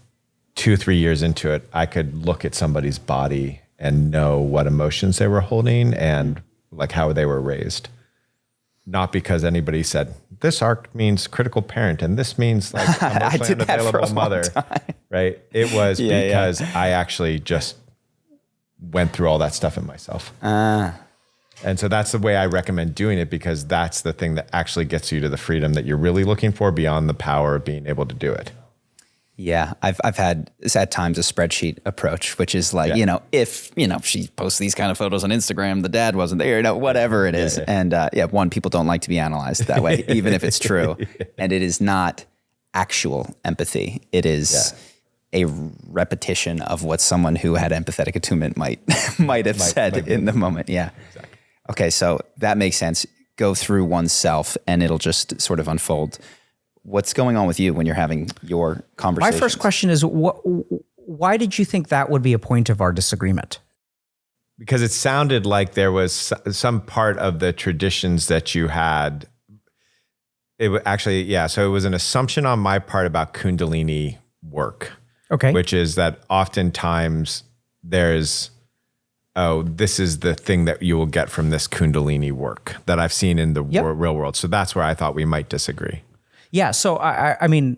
2-3 years into it, I could look at somebody's body and know what emotions they were holding and like how they were raised. Not because anybody said, this arc means critical parent and this means like emotionally unavailable mother, right? It was because I actually just went through all that stuff in myself. And so that's the way I recommend doing it, because that's the thing that actually gets you to the freedom that you're really looking for beyond the power of being able to do it. Yeah, I've had at times a spreadsheet approach, which is like, if, she posts these kind of photos on Instagram, the dad wasn't there, whatever it is. And people don't like to be analyzed that way, even if it's true. And it is not actual empathy. It is a repetition of what someone who had empathetic attunement might have said in the moment. Yeah. Exactly. Okay, so that makes sense. Go through oneself and it'll just sort of unfold. What's going on with you when you're having your conversation? My first question is, why did you think that would be a point of our disagreement? Because it sounded like there was some part of the traditions that you had. It actually, so it was an assumption on my part about Kundalini work. Okay. Which is that oftentimes there's, this is the thing that you will get from this Kundalini work that I've seen in the real world. So that's where I thought we might disagree. Yeah. So I mean,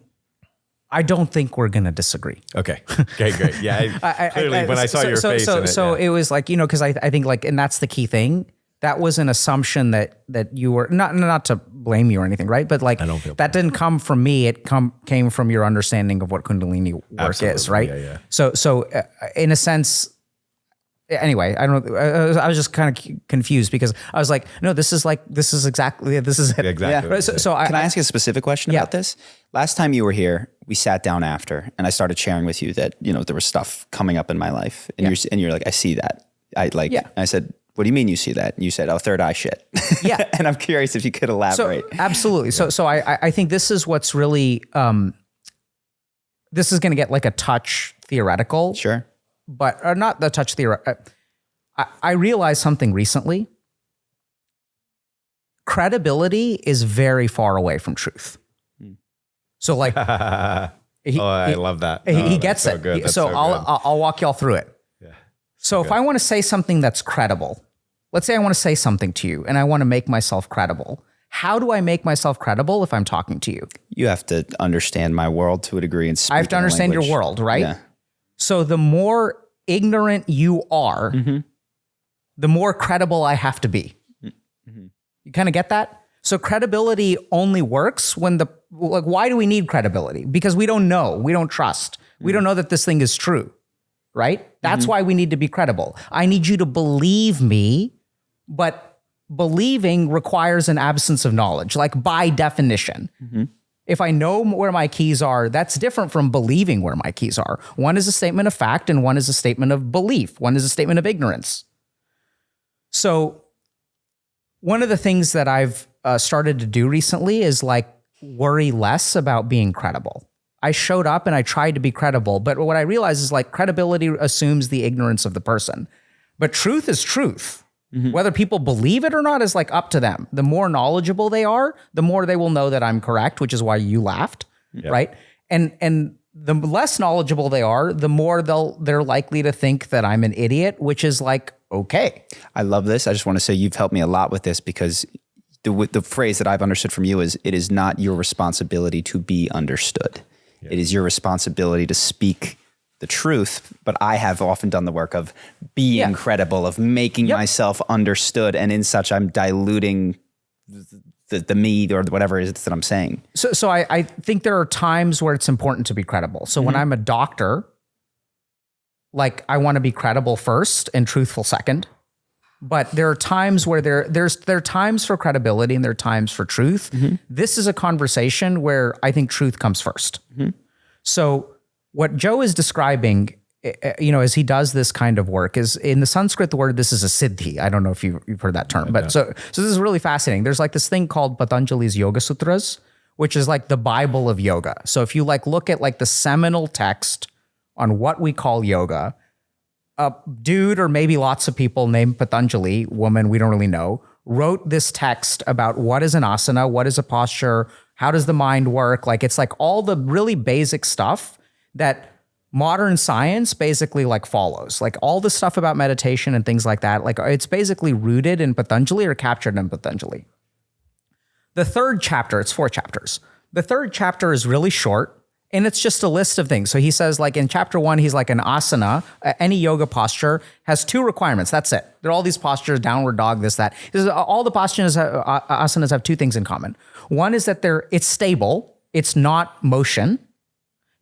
I don't think we're going to disagree. Okay, great. Yeah. Clearly when I saw your face in it. So it was like, because I think like, and that's the key thing. That was an assumption that you were not to blame you or anything, right? But like, I don't feel that didn't come from me. It came from your understanding of what Kundalini work is, right? Yeah. So in a sense, anyway, I don't know. I was just kind of confused because I was like, no, this is it. Exactly. Yeah. So can I ask a specific question about this? Last time you were here, we sat down after and I started sharing with you that, there was stuff coming up in my life and you're like, I see that. And I said, what do you mean you see that? And you said, third eye shit. Yeah. And I'm curious if you could elaborate. So, absolutely. So I think this is what's really, this is going to get like a touch theoretical. Sure. But not the touch theoretical. I realized something recently. Credibility is very far away from truth. So like, I love that. He gets so it. Good. So I'll walk y'all through it. Yeah. So if I want to say something that's credible, let's say I want to say something to you and I want to make myself credible. How do I make myself credible if I'm talking to you? You have to understand my world to a degree and speak I have to understand your world, right? Yeah. So the more ignorant you are, the more credible I have to be. Mm-hmm. You kind of get that? So credibility only works when why do we need credibility? Because we don't know, we don't trust. We don't know that this thing is true, right? That's why we need to be credible. I need you to believe me, but believing requires an absence of knowledge, like by definition. If I know where my keys are, that's different from believing where my keys are. One is a statement of fact and one is a statement of belief. One is a statement of ignorance. So one of the things that I've started to do recently is like worry less about being credible. I showed up and I tried to be credible, but what I realized is like credibility assumes the ignorance of the person. But truth is truth. Whether people believe it or not is like up to them. The more knowledgeable they are, the more they will know that I'm correct, which is why you laughed, right? And the less knowledgeable they are, the more they're likely to think that I'm an idiot, which is like, okay. I love this. I just want to say you've helped me a lot with this, because the phrase that I've understood from you is, it is not your responsibility to be understood. It is your responsibility to speak the truth. But I have often done the work of being credible, of making myself understood. And in such, I'm diluting the me or whatever it is that I'm saying. So I think there are times where it's important to be credible. So when I'm a doctor, like I want to be credible first and truthful second. But there are times where there are times for credibility and there are times for truth. This is a conversation where I think truth comes first. So what Joe is describing, as he does this kind of work, is in the Sanskrit, the word, this is a siddhi. I don't know if you've heard that term, but so this is really fascinating. There's like this thing called Patanjali's Yoga Sutras, which is like the Bible of yoga. So if you like look at like the seminal text on what we call yoga, a dude or maybe lots of people named Patanjali, woman, we don't really know, wrote this text about what is an asana, what is a posture, how does the mind work? Like it's like all the really basic stuff that modern science basically like follows. Like all the stuff about meditation and things like that, like it's basically rooted in Patanjali or captured in Patanjali. The third chapter, it's 4 chapters. The third chapter is really short. And it's just a list of things. So he says, like in chapter 1, he's like an asana, any yoga posture has 2 requirements. That's it. There are all these postures, downward dog, this, that. All the asanas have 2 things in common. One is that it's stable. It's not motion.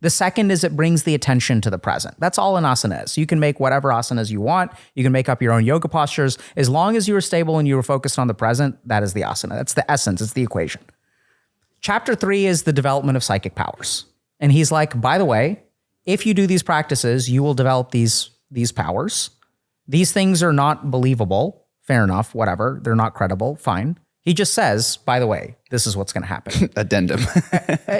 The second is it brings the attention to the present. That's all an asana is. You can make whatever asanas you want. You can make up your own yoga postures. As long as you are stable and you are focused on the present, that is the asana. That's the essence. It's the equation. Chapter 3 is the development of psychic powers. And he's like, by the way, if you do these practices, you will develop these powers. These things are not believable. Fair enough, whatever. They're not credible. Fine. He just says, by the way, this is what's going to happen. Addendum.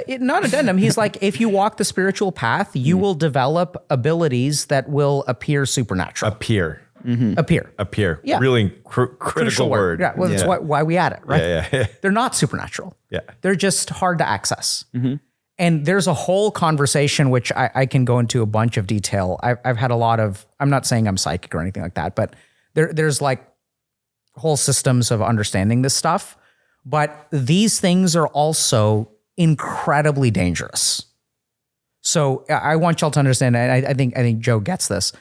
Not addendum. He's like, if you walk the spiritual path, you will develop abilities that will appear supernatural. Appear. Appear. Yeah. Really critical word. Yeah. Well, that's why we add it, right? Yeah. They're not supernatural. Yeah. They're just hard to access. And there's a whole conversation, which I can go into a bunch of detail. I've had a lot of, I'm not saying I'm psychic or anything like that, but there's like whole systems of understanding this stuff. But these things are also incredibly dangerous. So I want y'all to understand, and I think Joe gets this.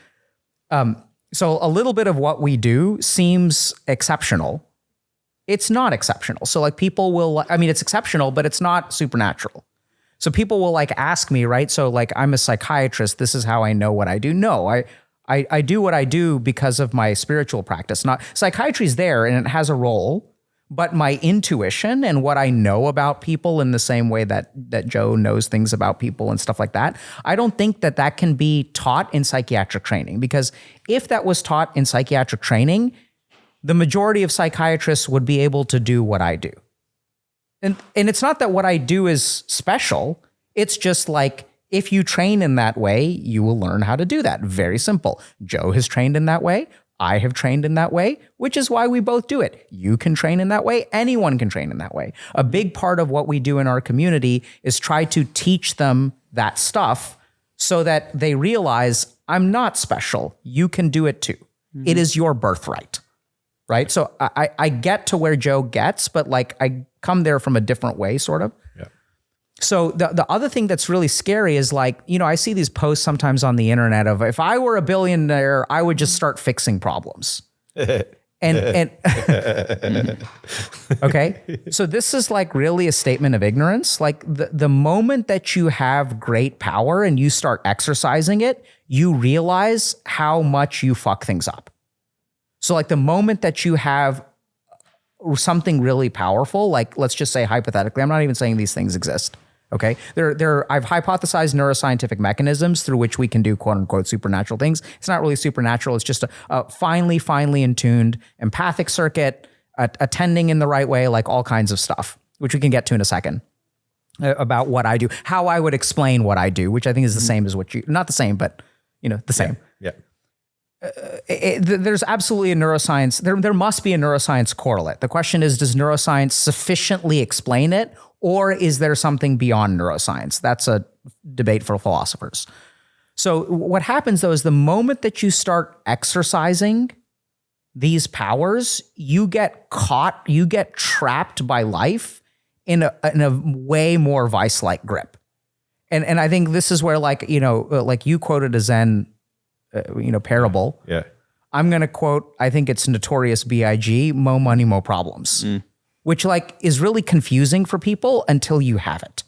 So a little bit of what we do seems exceptional. It's not exceptional. So like people will, it's exceptional, but it's not supernatural. So people will like ask me, right? So like I'm a psychiatrist. This is how I know what I do. No, I do what I do because of my spiritual practice. Not psychiatry's there and it has a role, but my intuition and what I know about people in the same way that Joe knows things about people and stuff like that, I don't think that can be taught in psychiatric training, because if that was taught in psychiatric training, the majority of psychiatrists would be able to do what I do. And it's not that what I do is special. It's just like, if you train in that way, you will learn how to do that. Very simple. Joe has trained in that way. I have trained in that way, which is why we both do it. You can train in that way. Anyone can train in that way. A big part of what we do in our community is try to teach them that stuff so that they realize, I'm not special. You can do it too. It is your birthright. Right? So I get to where Joe gets, but like I come there from a different way, sort of. Yeah. So the other thing that's really scary is like, I see these posts sometimes on the internet of, if I were a billionaire, I would just start fixing problems. And okay. So this is like really a statement of ignorance. Like the moment that you have great power and you start exercising it, you realize how much you fuck things up. So like the moment that you have something really powerful, like let's just say hypothetically, I'm not even saying these things exist. Okay. I've hypothesized neuroscientific mechanisms through which we can do quote unquote supernatural things. It's not really supernatural. It's just a finely tuned empathic circuit, attending in the right way, like all kinds of stuff, which we can get to in a second, about what I do, how I would explain what I do, which I think is the same as what not the same, but the same. Yeah. there's absolutely a neuroscience. There must be a neuroscience correlate. The question is, does neuroscience sufficiently explain it, or is there something beyond neuroscience? That's a debate for philosophers. So what happens though is the moment that you start exercising these powers, you get caught, you get trapped by life in a way more vice-like grip. And I think this is where, like you quoted a Zen parable. Yeah. I'm going to quote, I think it's Notorious B.I.G., mo money, mo problems, which is really confusing for people until you have it.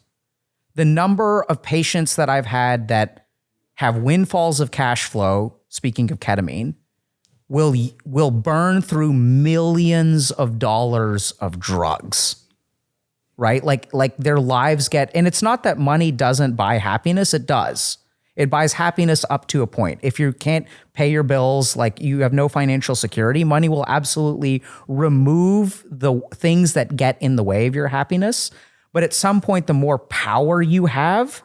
The number of patients that I've had that have windfalls of cash flow, speaking of ketamine, will burn through millions of dollars of drugs, right? Like their lives get, and it's not that money doesn't buy happiness, it does. It buys happiness up to a point. If you can't pay your bills, like you have no financial security, money will absolutely remove the things that get in the way of your happiness. But at some point, the more power you have,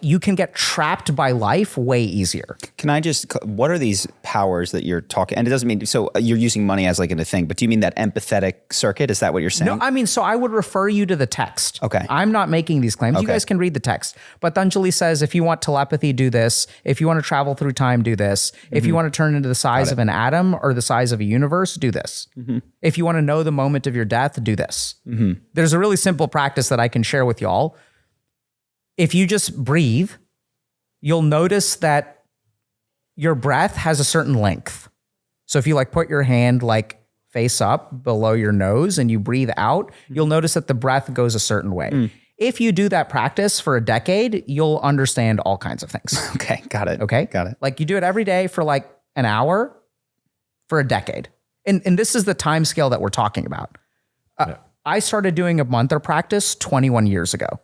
you can get trapped by life way easier. Can I just, what are these powers that you're talking? And it doesn't mean, so you're using money as in a thing, but do you mean that empathetic circuit? Is that what you're saying? No, I mean, so I would refer you to the text. Okay. I'm not making these claims. Okay. You guys can read the text. But Patanjali says, if you want telepathy, do this. If you want to travel through time, do this. If you want to turn into the size of an atom or the size of a universe, do this. If you want to know the moment of your death, do this. There's a really simple practice that I can share with y'all. If you just breathe, you'll notice that your breath has a certain length. So if you put your hand face up below your nose and you breathe out, you'll notice that the breath goes a certain way. If you do that practice for a decade, you'll understand all kinds of things. Okay, got it. Okay? Got it. You do it every day for an hour for a decade. And this is the time scale that we're talking about. I started doing a mantra practice 21 years ago.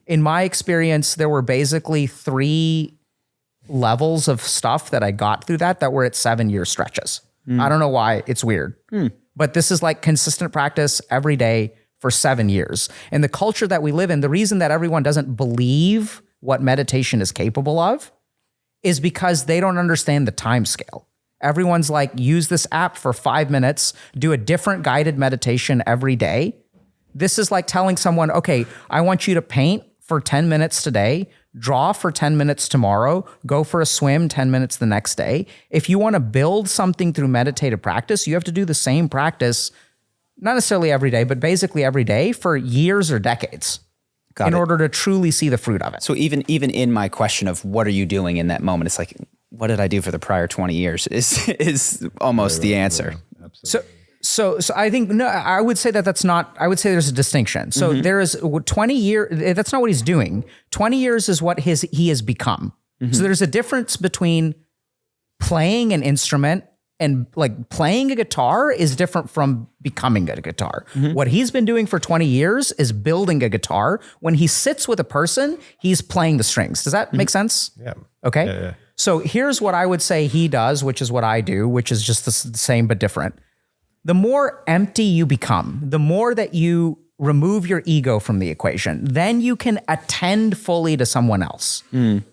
In my experience, there were basically 3 levels of stuff that I got through that were at 7-year stretches. I don't know why. It's weird. But this is consistent practice every day for 7 years. And the culture that we live in, the reason that everyone doesn't believe what meditation is capable of is because they don't understand the time scale. Everyone's use this app for 5 minutes, do a different guided meditation every day. This is like telling someone, okay, I want you to paint for 10 minutes today, draw for 10 minutes tomorrow, go for a swim 10 minutes the next day. If you want to build something through meditative practice, you have to do the same practice, not necessarily every day, but basically every day for years or decades in order to truly see the fruit of it. So even in my question of what are you doing in that moment, it's what did I do for the prior 20 years is almost the answer. Yeah, absolutely. So I think, no, I would say that's not, I would say there's a distinction. So there is 20 years, that's not what he's doing. 20 years is what he has become. So there's a difference between playing an instrument and playing a guitar is different from becoming a guitar. What he's been doing for 20 years is building a guitar. When he sits with a person, he's playing the strings. Does that make sense? Yeah. Okay. Yeah. So here's what I would say he does, which is what I do, which is just the same but different. The more empty you become, the more that you remove your ego from the equation, then you can attend fully to someone else. The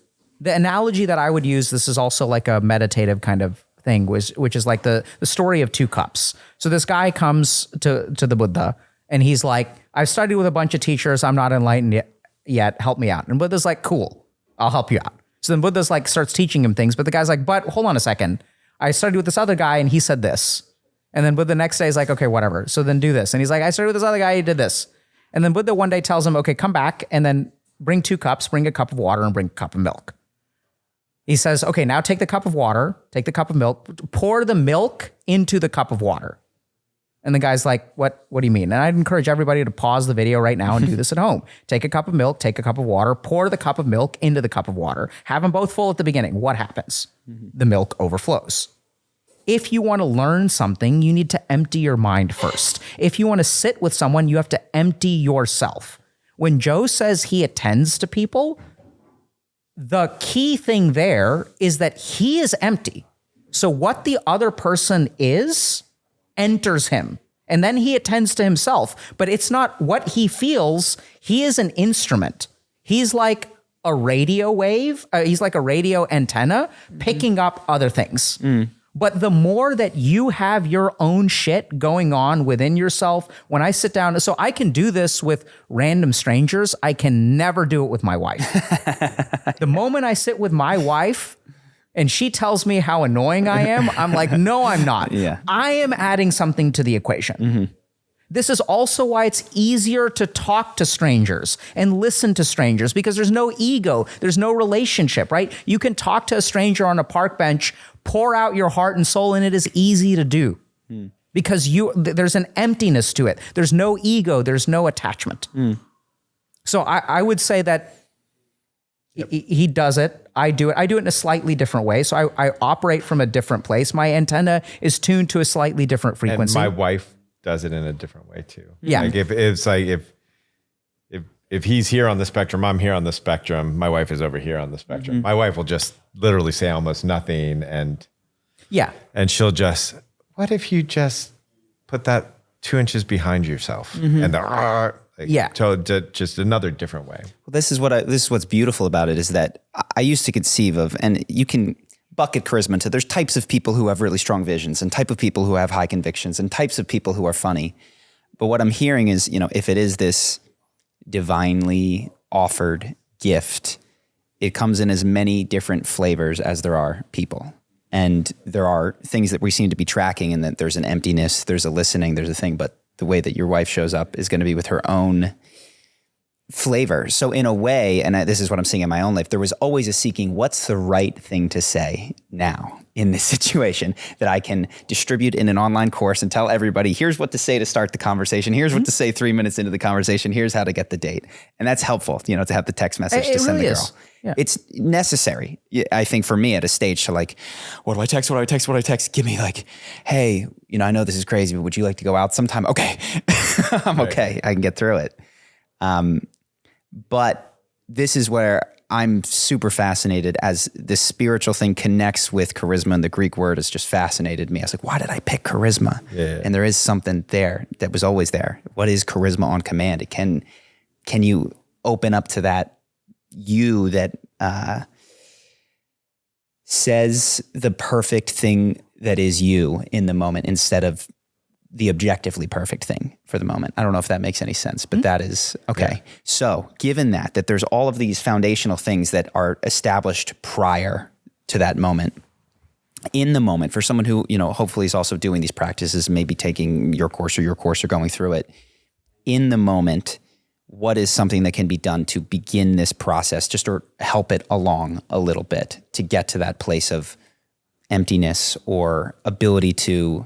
analogy that I would use, this is also a meditative kind of thing, which is the story of 2 cups. So this guy comes to the Buddha and he's like, I've studied with a bunch of teachers. I'm not enlightened yet. Help me out. And Buddha's like, cool, I'll help you out. So then Buddha's starts teaching him things, but the guy's like, but hold on a second. I studied with this other guy and he said this. And then Buddha the next day is like, okay, whatever. So then do this. And he's like, I started with this other guy, he did this. And then Buddha one day tells him, okay, come back and then bring 2 cups, bring a cup of water and bring a cup of milk. He says, okay, now take the cup of water, take the cup of milk, pour the milk into the cup of water. And the guy's like, what do you mean? And I'd encourage everybody to pause the video right now and do this at home. Take a cup of milk, take a cup of water, pour the cup of milk into the cup of water. Have them both full at the beginning. What happens? The milk overflows. If you want to learn something, you need to empty your mind first. If you want to sit with someone, you have to empty yourself. When Joe says he attends to people, the key thing there is that he is empty. So what the other person is enters him, and then he attends to himself. But it's not what he feels. He is an instrument. He's like a radio wave. He's like a radio antenna picking up other things. But the more that you have your own shit going on within yourself, when I sit down, so I can do this with random strangers, I can never do it with my wife. The moment I sit with my wife and she tells me how annoying I am, I'm like, no, I'm not. Yeah. I am adding something to the equation. This is also why it's easier to talk to strangers and listen to strangers, because there's no ego, there's no relationship, right? You can talk to a stranger on a park bench, pour out your heart and soul, and it is easy to do because there's an emptiness to it. There's no ego, there's no attachment. So I would say that he does it. I do it. I do it in a slightly different way. So I operate from a different place. My antenna is tuned to a slightly different frequency. And my wife does it in a different way too. Yeah. Like if he's here on the spectrum, I'm here on the spectrum. My wife is over here on the spectrum. My wife will just literally say almost nothing, and she'll just, what if you just put that 2 inches behind yourself, and just another different way. Well, this is what's beautiful about it, is that I used to conceive of, and you can bucket charisma into, there's types of people who have really strong visions and type of people who have high convictions and types of people who are funny. But what I'm hearing is, if it is this divinely offered gift, it comes in as many different flavors as there are people. And there are things that we seem to be tracking, and that there's an emptiness, there's a listening, there's a thing, but the way that your wife shows up is going to be with her own flavor. So in a way, and this is what I'm seeing in my own life, there was always a seeking, what's the right thing to say now in this situation that I can distribute in an online course and tell everybody, here's what to say to start the conversation. Here's what to say 3 minutes into the conversation. Here's how to get the date. And that's helpful, to have the text message to send really the girl. is. Yeah. It's necessary, I think, for me at a stage to like, what do I text? What do I text? What do I text? Give me like, hey, I know this is crazy, but would you like to go out sometime? Okay. I'm okay. I can get through it. But this is where I'm super fascinated, as this spiritual thing connects with charisma, and the Greek word has just fascinated me. I was like, why did I pick charisma? Yeah. And there is something there that was always there. What is charisma on command? It can you open up to that you that says the perfect thing that is you in the moment, instead of the objectively perfect thing for the moment. I don't know if that makes any sense, but that is okay. Yeah. So given that there's all of these foundational things that are established prior to that moment, in the moment, for someone who, hopefully is also doing these practices, maybe taking your course or going through it, in the moment, what is something that can be done to begin this process, just to help it along a little bit, to get to that place of emptiness or ability to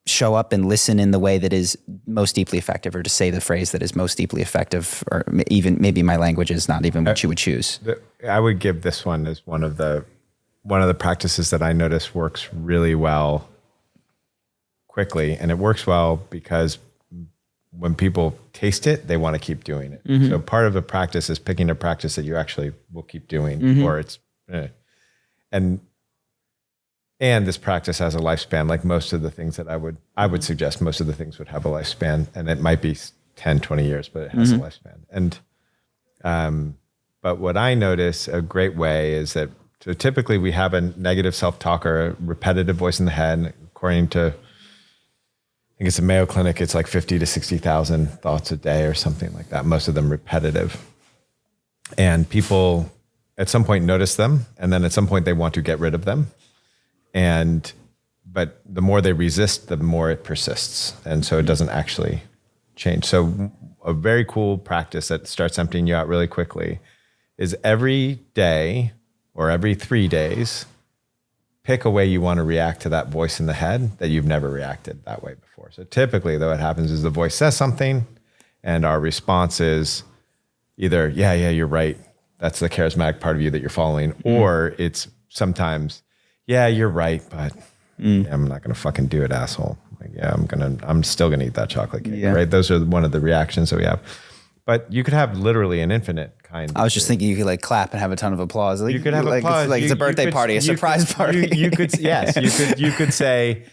show up and listen in the way that is most deeply effective, or to say the phrase that is most deeply effective, or even maybe my language is not even what you would choose. I would give this one as one of the practices that I notice works really well quickly. And it works well because when people taste it, they want to keep doing it. Mm-hmm. So part of the practice is picking a practice that you actually will keep doing, or it's, and this practice has a lifespan. Like most of the things that I would suggest, most of the things would have a lifespan, and it might be 10, 20 years, but it has a lifespan. And, but what I notice a great way is that, so typically we have a negative self-talk or a repetitive voice in the head, according to, I think it's a Mayo Clinic, it's like 50 to 60,000 thoughts a day or something like that. Most of them repetitive. And people at some point notice them, and then at some point they want to get rid of them. But the more they resist, the more it persists. And so it doesn't actually change. So a very cool practice that starts emptying you out really quickly is every day or every 3 days, pick a way you want to react to that voice in the head that you've never reacted that way before. So typically, though, what happens is the voice says something, and our response is either, yeah, you're right. That's the charismatic part of you that you're following. Or it's sometimes, yeah, you're right, but I'm not going to fucking do it, asshole. Like, yeah, I'm still going to eat that chocolate cake, right? Those are one of the reactions that we have. But you could have literally an infinite kind. I was just thinking you could like clap and have a ton of applause. Like, you could have applause. It's a birthday party, a surprise party. You could say,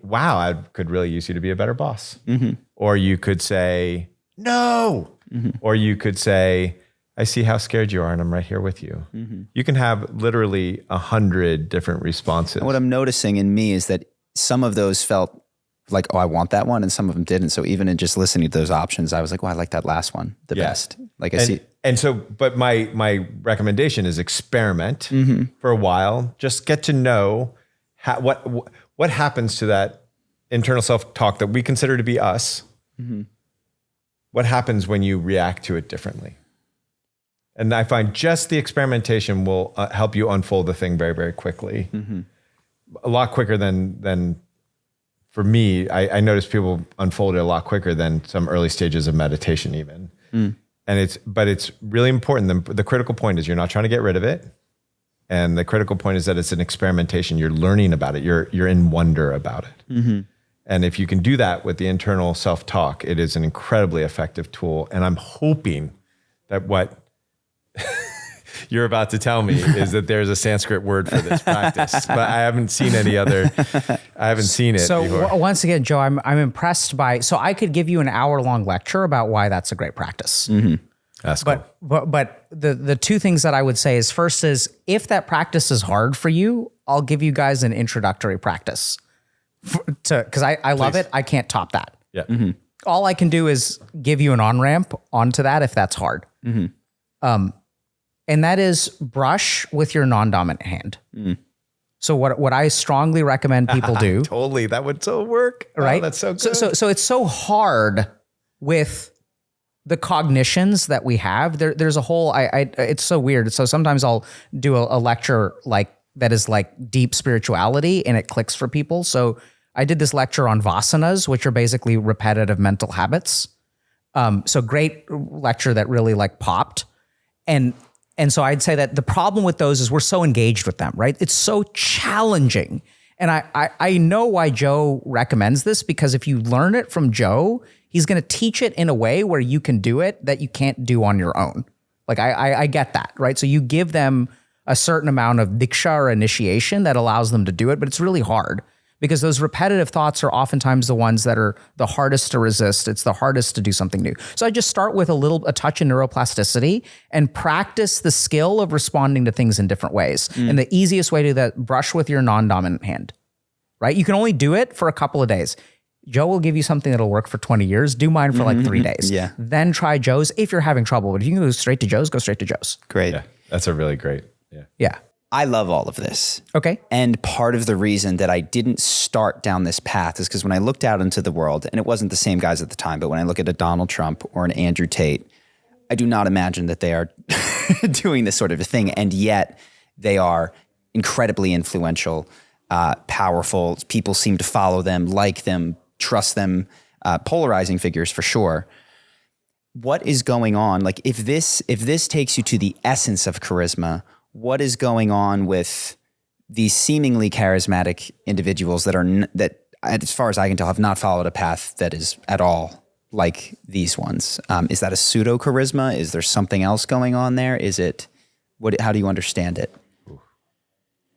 wow, I could really use you to be a better boss. Mm-hmm. Or you could say, no. Or you could say, I see how scared you are and I'm right here with you. You can have literally 100 different responses. And what I'm noticing in me is that some of those felt like, oh, I want that one, and some of them didn't. So even in just listening to those options, I was like, well, I like that last one the best. Like I see. And so, but my recommendation is experiment for a while. Just get to know what happens to that internal self-talk that we consider to be us. What happens when you react to it differently? And I find just the experimentation will help you unfold the thing very, very quickly. A lot quicker than for me. I notice people unfold it a lot quicker than some early stages of meditation even. And it's really important. The critical point is you're not trying to get rid of it. And the critical point is that it's an experimentation. You're learning about it. You're in wonder about it. And if you can do that with the internal self-talk, it is an incredibly effective tool. And I'm hoping that what you're about to tell me is that there's a Sanskrit word for this practice, but I haven't seen any other. I haven't seen it. So once again, Joe, I'm impressed by. So I could give you an hour-long lecture about why that's a great practice. That's cool. But the two things that I would say is first is if that practice is hard for you, I'll give you guys an introductory practice because I love it. I can't top that. Yeah. All I can do is give you an on-ramp onto that if that's hard. And that is brush with your non-dominant hand. So what I strongly recommend people do. Totally. That would so work. Right? Oh, that's so good. So it's so hard with the cognitions that we have. There's a whole, it's so weird. So sometimes I'll do a lecture like that is like deep spirituality and it clicks for people. So I did this lecture on vasanas, which are basically repetitive mental habits. So great lecture that really like popped. And so I'd say that the problem with those is we're so engaged with them, right? It's so challenging. And I know why Joe recommends this, because if you learn it from Joe, he's going to teach it in a way where you can do it that you can't do on your own. Like I get that, right? So you give them a certain amount of diksha or initiation that allows them to do it, but it's really hard because those repetitive thoughts are oftentimes the ones that are the hardest to resist. It's the hardest to do something new. So I just start with a touch of neuroplasticity and practice the skill of responding to things in different ways. And the easiest way to do that, brush with your non-dominant hand, right? You can only do it for a couple of days. Joe will give you something that'll work for 20 years. Do mine for like 3 days. Yeah. Then try Joe's if you're having trouble. But if you can go straight to Joe's, go straight to Joe's. Great. Yeah, that's a really great. Yeah. Yeah. I love all of this. Okay. And part of the reason that I didn't start down this path is because when I looked out into the world, and it wasn't the same guys at the time, but when I look at a Donald Trump or an Andrew Tate, I do not imagine that they are doing this sort of a thing. And yet they are incredibly influential, powerful. People seem to follow them, like them, trust them, polarizing figures for sure. What is going on? Like if this takes you to the essence of charisma, what is going on with these seemingly charismatic individuals that, as far as I can tell, have not followed a path that is at all like these ones? Is that a pseudo charisma? Is there something else going on there? Is it how do you understand it?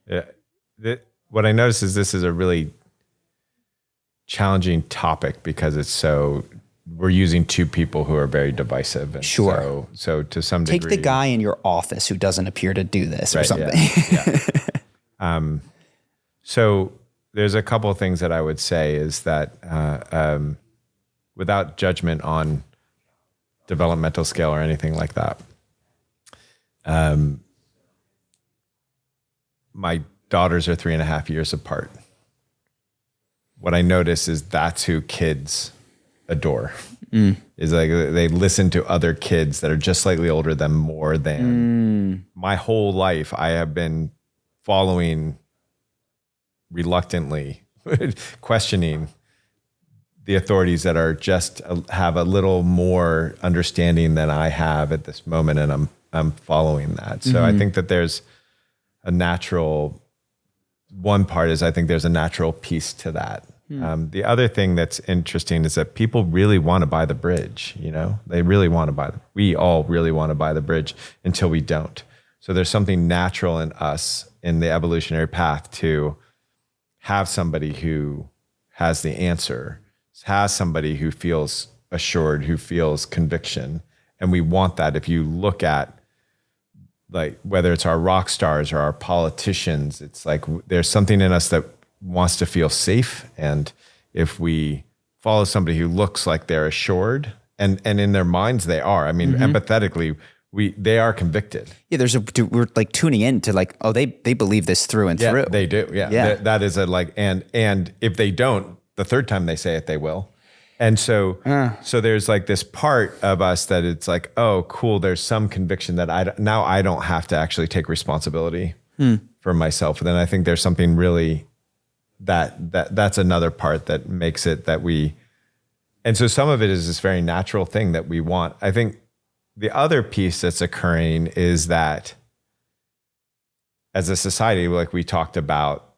Yeah. What I notice is this is a really challenging topic because we're using two people who are very divisive. And sure. So to some degree. Take the guy in your office who doesn't appear to do this or something. Yeah. So there's a couple of things that I would say is that without judgment on developmental scale or anything like that, my daughters are 3.5 years apart. What I notice is that's who kids adore. Is like they listen to other kids that are just slightly older than more than my whole life. I have been following reluctantly, questioning the authorities that are just have a little more understanding than I have at this moment, and I'm following that. So I think that there's a natural. One part is I think there's a natural piece to that. The other thing that's interesting is that people really want to buy the bridge, they really want to we all really want to buy the bridge until we don't. So there's something natural in us in the evolutionary path to have somebody who has the answer, has somebody who feels assured, who feels conviction. And we want that. If you look at, like, whether it's our rock stars or our politicians, it's like there's something in us that wants to feel safe. And if we follow somebody who looks like they're assured, and in their minds they are, I mean, empathetically, they are convicted. Yeah, we're like tuning in to like, oh, they believe this through and through. They do. Yeah. That is a like, and if they don't, the third time they say it, they will. And so there's like this part of us that it's like, oh, cool. There's some conviction that I don't have to actually take responsibility for myself. And then I think there's something really that's another part that makes it that and so some of it is this very natural thing that we want. I think the other piece that's occurring is that as a society, like we talked about,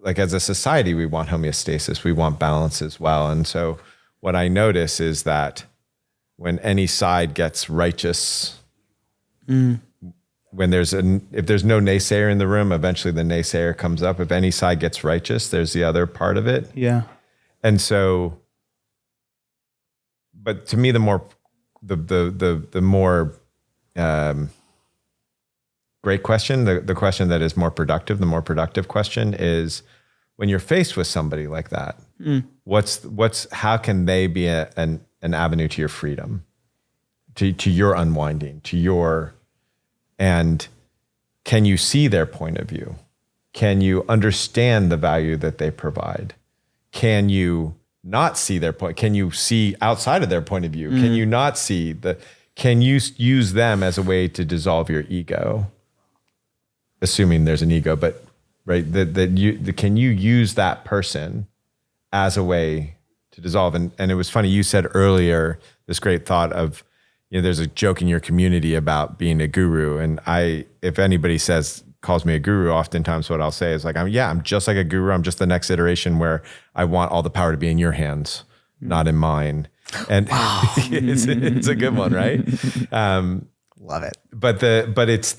like as a society, we want homeostasis, we want balance as well. And so what I notice is that when any side gets righteous, when if there's no naysayer in the room, eventually the naysayer comes up. If any side gets righteous, there's the other part of it. Yeah. And so, but to me, the more great question, the question that is more productive, the more productive question is, when you're faced with somebody like that, how can they be an avenue to your freedom, to your unwinding, and can you see their point of view? Can you understand the value that they provide? Can you not see their point? Can you see outside of their point of view? Can you not see can you use them as a way to dissolve your ego? Assuming there's an ego, but right, can you use that person as a way to dissolve? And it was funny, you said earlier this great thought of, there's a joke in your community about being a guru. And if anybody calls me a guru, oftentimes what I'll say is like, I'm just like a guru. I'm just the next iteration where I want all the power to be in your hands, not in mine. And it's a good one, right? Love it. But it's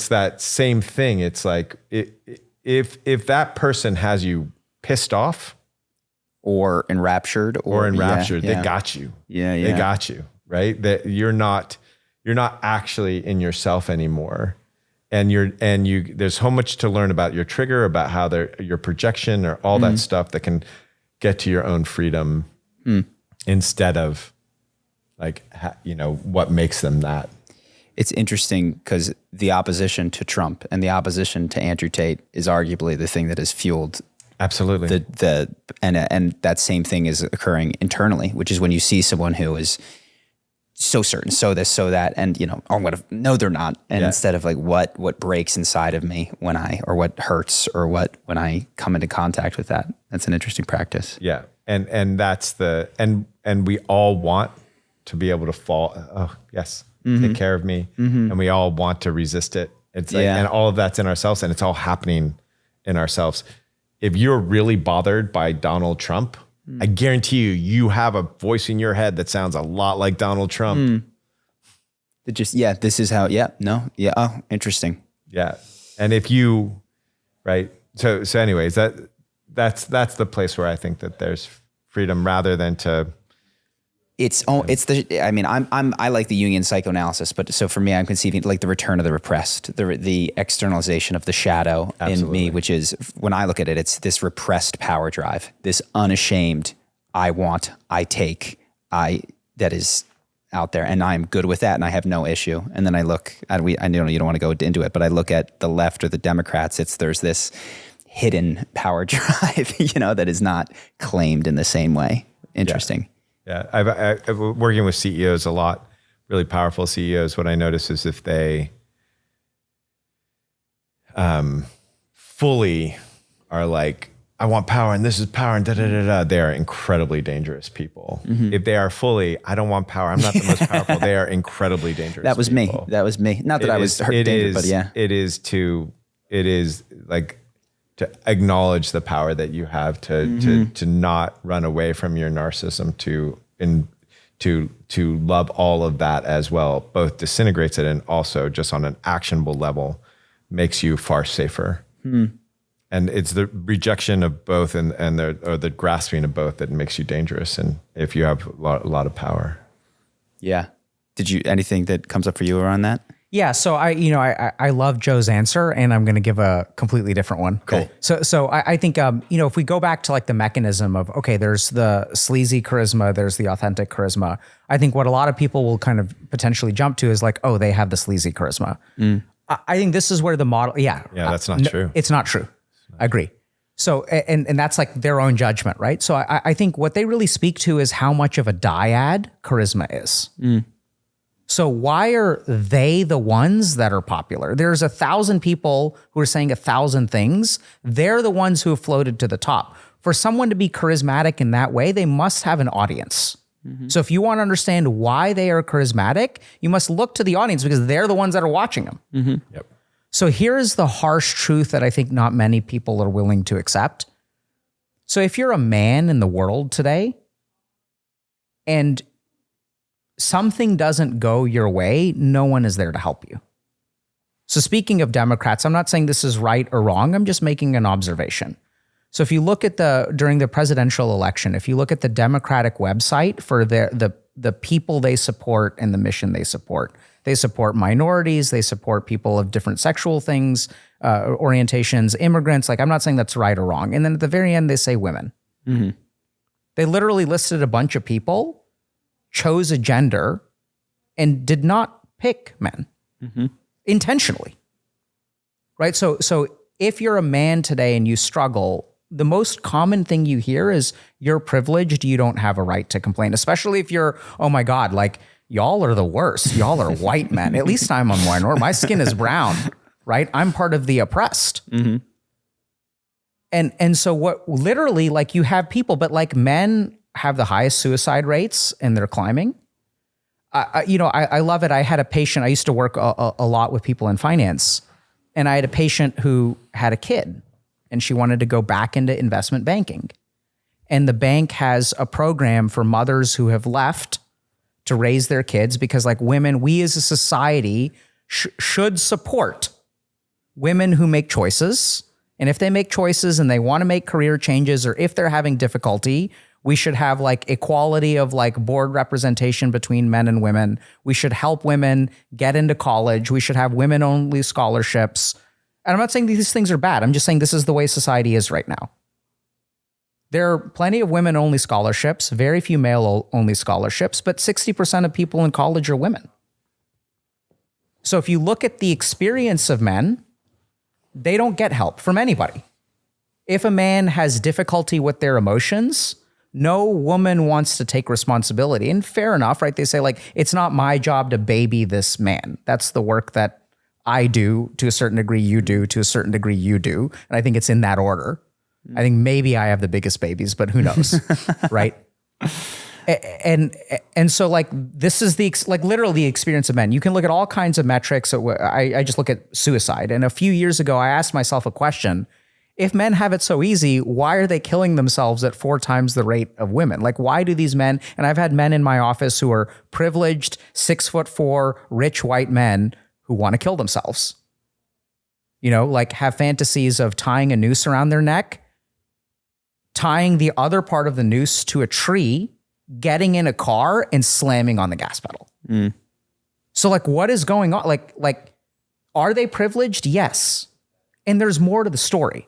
that same thing. It's like, if that person has you pissed off or enraptured they got you. They got you, right? That you're not actually in yourself anymore. And there's so much to learn about your trigger, about how your projection or all that stuff that can get to your own freedom instead of like, what makes them that. It's interesting because the opposition to Trump and the opposition to Andrew Tate is arguably the thing that has fueled absolutely and that same thing is occurring internally, which is when you see someone who is so certain, so this, so that, and no, they're not. And instead of like what breaks inside of me or what hurts or when I come into contact with that, that's an interesting practice. Yeah. And that's and we all want to be able to fall. Oh yes. Take care of me. And we all want to resist it. It's like, and all of that's in ourselves, and it's all happening in ourselves. If you're really bothered by Donald Trump, I guarantee you have a voice in your head that sounds a lot like Donald Trump. This is how, oh, interesting. Yeah. And if you, right. So anyways, that's the place where I think that there's freedom rather than to, I like the Jungian psychoanalysis, but so for me, I'm conceiving like the return of the repressed, the externalization of the shadow in me, which is, when I look at it, it's this repressed power drive, this unashamed, I take, that is out there, and I'm good with that, and I have no issue. And then I look, I know you don't want to go into it, but I look at the left or the Democrats, there's this hidden power drive, that is not claimed in the same way. Interesting. Yeah, I've working with CEOs a lot, really powerful CEOs. What I notice is if they fully are like, I want power and this is power and they are incredibly dangerous people. If they are fully, I don't want power, I'm not the most powerful, they are incredibly dangerous. That was people. me. That was me. Not that I was hurt, but yeah. It is like to acknowledge the power that you have to not run away from your narcissism, to love all of that as well, both disintegrates it and also just on an actionable level makes you far safer. And it's the rejection of both and the grasping of both that makes you dangerous. And if you have a lot of power. Yeah. Anything that comes up for you around that? Yeah, so I love Joe's answer, and I'm going to give a completely different one. Cool. So I think if we go back to like the mechanism of, okay, there's the sleazy charisma, there's the authentic charisma. I think what a lot of people will kind of potentially jump to is like, oh, they have the sleazy charisma. I think this is where the model, Yeah, that's not true. It's not true. I agree. So, and that's like their own judgment, right? So I think what they really speak to is how much of a dyad charisma is. So why are they the ones that are popular? There's 1,000 people who are saying 1,000 things. They're the ones who have floated to the top. For someone to be charismatic in that way, they must have an audience. So if you want to understand why they are charismatic, you must look to the audience because they're the ones that are watching them. Yep. So here is the harsh truth that I think not many people are willing to accept. So if you're a man in the world today and something doesn't go your way, no one is there to help you. So speaking of Democrats, I'm not saying this is right or wrong. I'm just making an observation. So if you look at during the presidential election, if you look at the Democratic website for the people they support and the mission they support minorities, they support people of different sexual things, orientations, immigrants. Like, I'm not saying that's right or wrong. And then at the very end, they say women. They literally listed a bunch of people, chose a gender, and did not pick men intentionally, right? So if you're a man today and you struggle, the most common thing you hear is you're privileged, you don't have a right to complain, especially if you're, oh my God, like y'all are the worst. Y'all are white men. At least I'm a minority. My skin is brown, right? I'm part of the oppressed. And so what literally, like, you have people, but like men have the highest suicide rates and they're climbing. I love it. I had a patient, I used to work a lot with people in finance, and I had a patient who had a kid and she wanted to go back into investment banking. And the bank has a program for mothers who have left to raise their kids because, like, women, we as a society should support women who make choices. And if they make choices and they want to make career changes, or if they're having difficulty, we should have like equality of like board representation between men and women. We should help women get into college. We should have women only scholarships. And I'm not saying these things are bad. I'm just saying this is the way society is right now. There are plenty of women only scholarships, very few male only scholarships, but 60% of people in college are women. So if you look at the experience of men, they don't get help from anybody. If a man has difficulty with their emotions, no woman wants to take responsibility. And fair enough, right? They say, like, it's not my job to baby this man. That's the work that I do to a certain degree, you do to a certain degree, you do. And I think it's in that order. I think maybe I have the biggest babies, but who knows, right? And so, like, this is literally the experience of men. You can look at all kinds of metrics. I just look at suicide. And a few years ago, I asked myself a question. If men have it so easy, why are they killing themselves at 4 times the rate of women? Like, why do these men, and I've had men in my office who are privileged, 6'4", rich white men who want to kill themselves. You know, like, have fantasies of tying a noose around their neck, tying the other part of the noose to a tree, getting in a car and slamming on the gas pedal. So, like, what is going on? Like, are they privileged? Yes. And there's more to the story.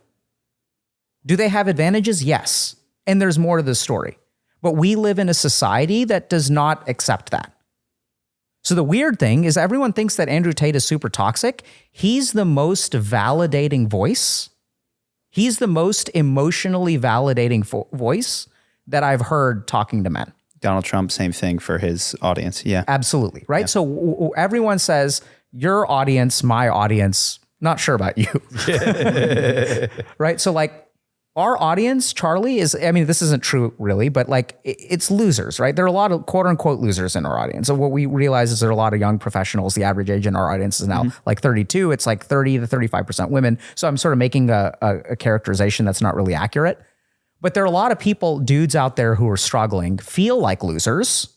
Do they have advantages? Yes. And there's more to the story. But we live in a society that does not accept that. So the weird thing is everyone thinks that Andrew Tate is super toxic. He's the most validating voice. He's the most emotionally validating voice that I've heard talking to men. Donald Trump, same thing for his audience. Yeah. Absolutely. Right. Yeah. So everyone says, your audience, my audience, not sure about you. Right. So, like, our audience, Charlie, is, I mean, this isn't true really, but like, it's losers, right? There are a lot of quote unquote losers in our audience. So what we realize is there are a lot of young professionals. The average age in our audience is now like 32. It's like 30 to 35% women. So I'm sort of making a characterization that's not really accurate. But there are a lot of people, dudes out there who are struggling, feel like losers,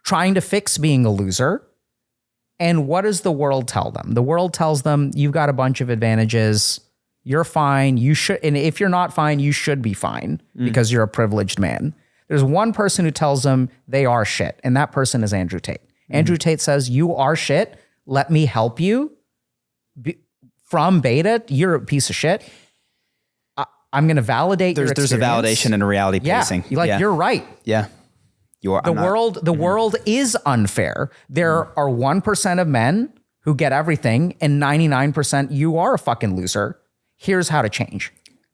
trying to fix being a loser. And what does the world tell them? The world tells them, you've got a bunch of advantages. You're fine. You should, and if you're not fine, you should be fine because you're a privileged man. There's one person who tells them they are shit, and that person is Andrew Tate. Andrew Tate says, you are shit. Let me help you. From beta, you're a piece of shit. I'm going to validate your experience. There's a validation and a reality pacing. You're right. Yeah. You are. The world is unfair. There are 1% of men who get everything, and 99% you are a fucking loser. Here's how to change.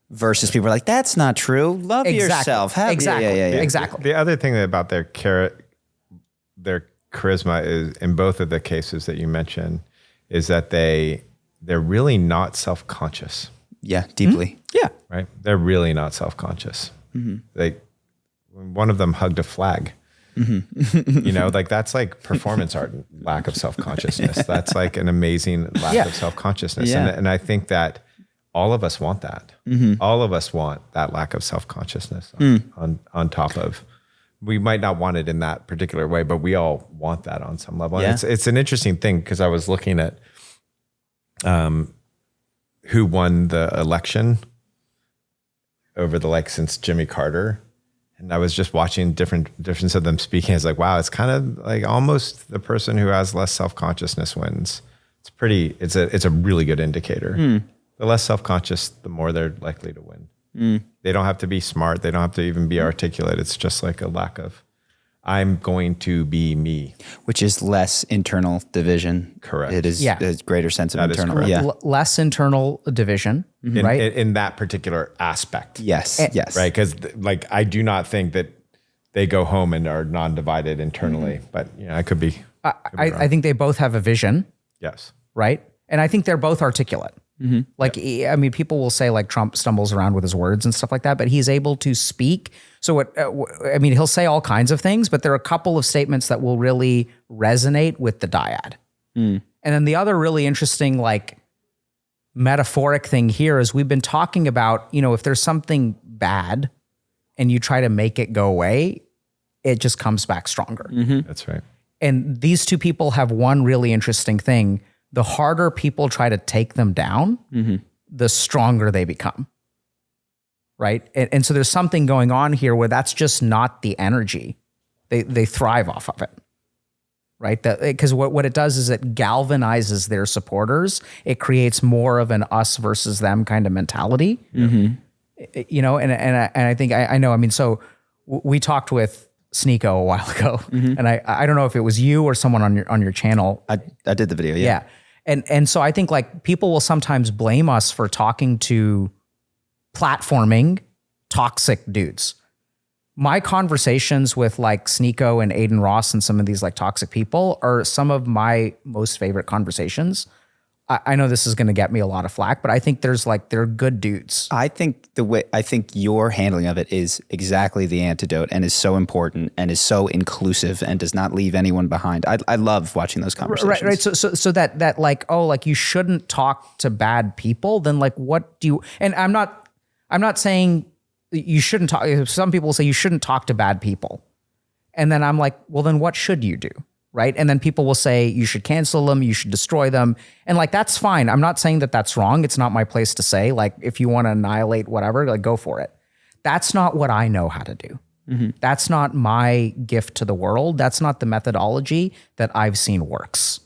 Versus people are like, that's not true. Love yourself. Exactly. Exactly. The other thing about their charisma is, in both of the cases that you mentioned, is that they're really not self-conscious. Yeah, deeply. Yeah. Right? They're really not self-conscious. Like, one of them hugged a flag. You know, like that's like performance art, lack of self-consciousness. That's like an amazing lack of self-consciousness. Yeah. And I think that all of us want that. All of us want that lack of self-consciousness on top of, we might not want it in that particular way, but we all want that on some level. Yeah. And it's an interesting thing because I was looking at who won the election over since Jimmy Carter. And I was just watching difference of them speaking. It's like, wow, it's kind of like almost the person who has less self-consciousness wins. It's a really good indicator. The less self-conscious, the more they're likely to win. They don't have to be smart. They don't have to even be articulate. It's just like a lack of, I'm going to be me. Which is less internal division. Correct. It is a greater sense of internal. Yeah. Less internal division, right? In that particular aspect. Yes. Yes. Right. Because I do not think that they go home and are non-divided internally, but I could be. I think they both have a vision. Yes. Right. And I think they're both articulate. I mean, people will say like Trump stumbles around with his words and stuff like that, but he's able to speak. So he'll say all kinds of things, but there are a couple of statements that will really resonate with the dyad. And then the other really interesting, like metaphoric thing here is we've been talking about, if there's something bad and you try to make it go away, it just comes back stronger. That's right. And these two people have one really interesting thing. The harder people try to take them down, the stronger they become. Right? And so there's something going on here where that's just not the energy. They thrive off of it. Right? Because what it does is it galvanizes their supporters. It creates more of an us versus them kind of mentality. And I think I know. I mean, so we talked with Sneeko a while ago, and I don't know if it was you or someone on your channel. I did the video. Yeah. And so I think like people will sometimes blame us for talking to platforming toxic dudes. My conversations with like Sneeko and Aiden Ross and some of these like toxic people are some of my most favorite conversations. I know this is going to get me a lot of flack, but I think they're good dudes. I think your handling of it is exactly the antidote and is so important and is so inclusive and does not leave anyone behind. I love watching those conversations. Right. So that like, oh, like you shouldn't talk to bad people. Then like, what do you, and I'm not saying you shouldn't talk. Some people say you shouldn't talk to bad people. And then I'm like, well, then what should you do? Right. And then people will say you should cancel them, you should destroy them. And like, that's fine. I'm not saying that that's wrong. It's not my place to say, like, if you want to annihilate whatever, like go for it. That's not what I know how to do. That's not my gift to the world. That's not the methodology that I've seen works.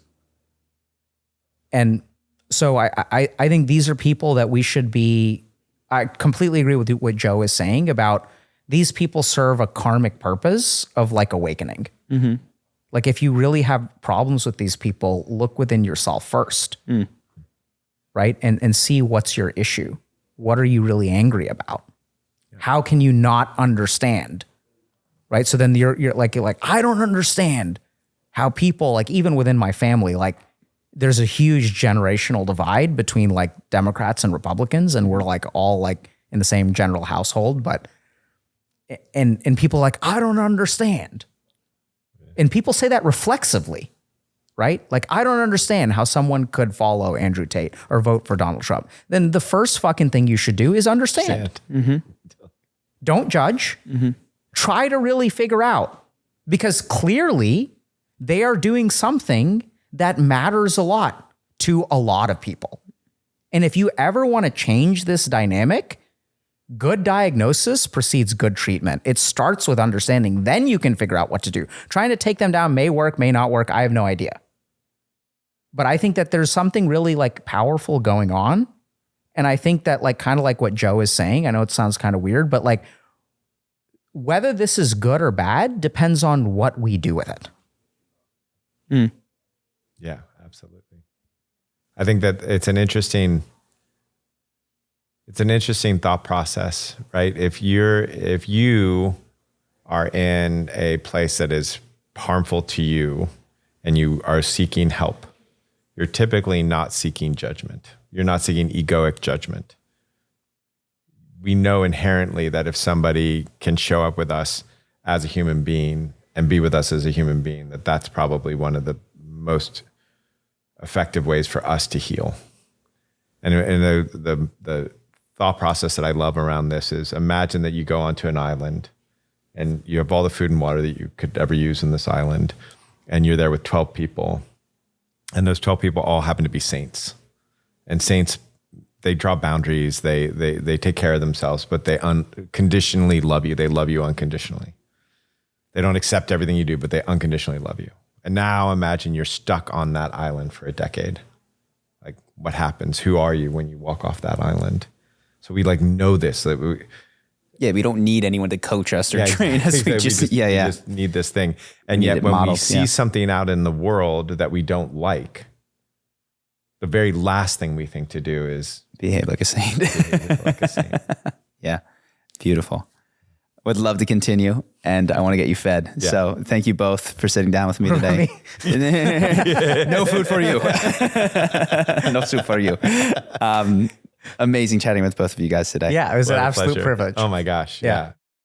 And so I think these are people that we should be, I completely agree with what Joe is saying about these people serve a karmic purpose of like awakening. Like if you really have problems with these people, look within yourself first, right? And see what's your issue. What are you really angry about? How can you not understand? Right? So then you're like, I don't understand how people, like even within my family, like there's a huge generational divide between like Democrats and Republicans, and we're like all like in the same general household, but and people are like, I don't understand. And people say that reflexively, right? Like, I don't understand how someone could follow Andrew Tate or vote for Donald Trump. Then the first fucking thing you should do is understand. Don't judge. Try to really figure out, because clearly they are doing something that matters a lot to a lot of people. And if you ever want to change this dynamic, good diagnosis precedes good treatment. It starts with understanding. Then you can figure out what to do. Trying to take them down may work, may not work. I have no idea. But I think that there's something really like powerful going on. And I think that like kind of like what Joe is saying, I know it sounds kind of weird, but like whether this is good or bad depends on what we do with it. Yeah, absolutely. I think that it's an interesting thought process, right? If you are in a place that is harmful to you and you are seeking help, you're typically not seeking judgment. You're not seeking egoic judgment. We know inherently that if somebody can show up with us as a human being and be with us as a human being, that's probably one of the most effective ways for us to heal. And the thought process that I love around this is, imagine that you go onto an island and you have all the food and water that you could ever use in this island, and you're there with 12 people, and those 12 people all happen to be saints. And saints, they draw boundaries, they take care of themselves, but they unconditionally love you. They love you unconditionally. They don't accept everything you do, but they unconditionally love you. And now imagine you're stuck on that island for a decade. Like, what happens? Who are you when you walk off that island? So we like know this. That we don't need anyone to coach us or train us. We just need this thing. And yet when we see something out in the world that we don't like, the very last thing we think to do is behave like a saint. Yeah. Beautiful. Would love to continue, and I want to get you fed. Yeah. So thank you both for sitting down with me today. No food for you. No soup for you. Amazing chatting with both of you guys today. Yeah, it was an absolute privilege. Oh my gosh. Yeah.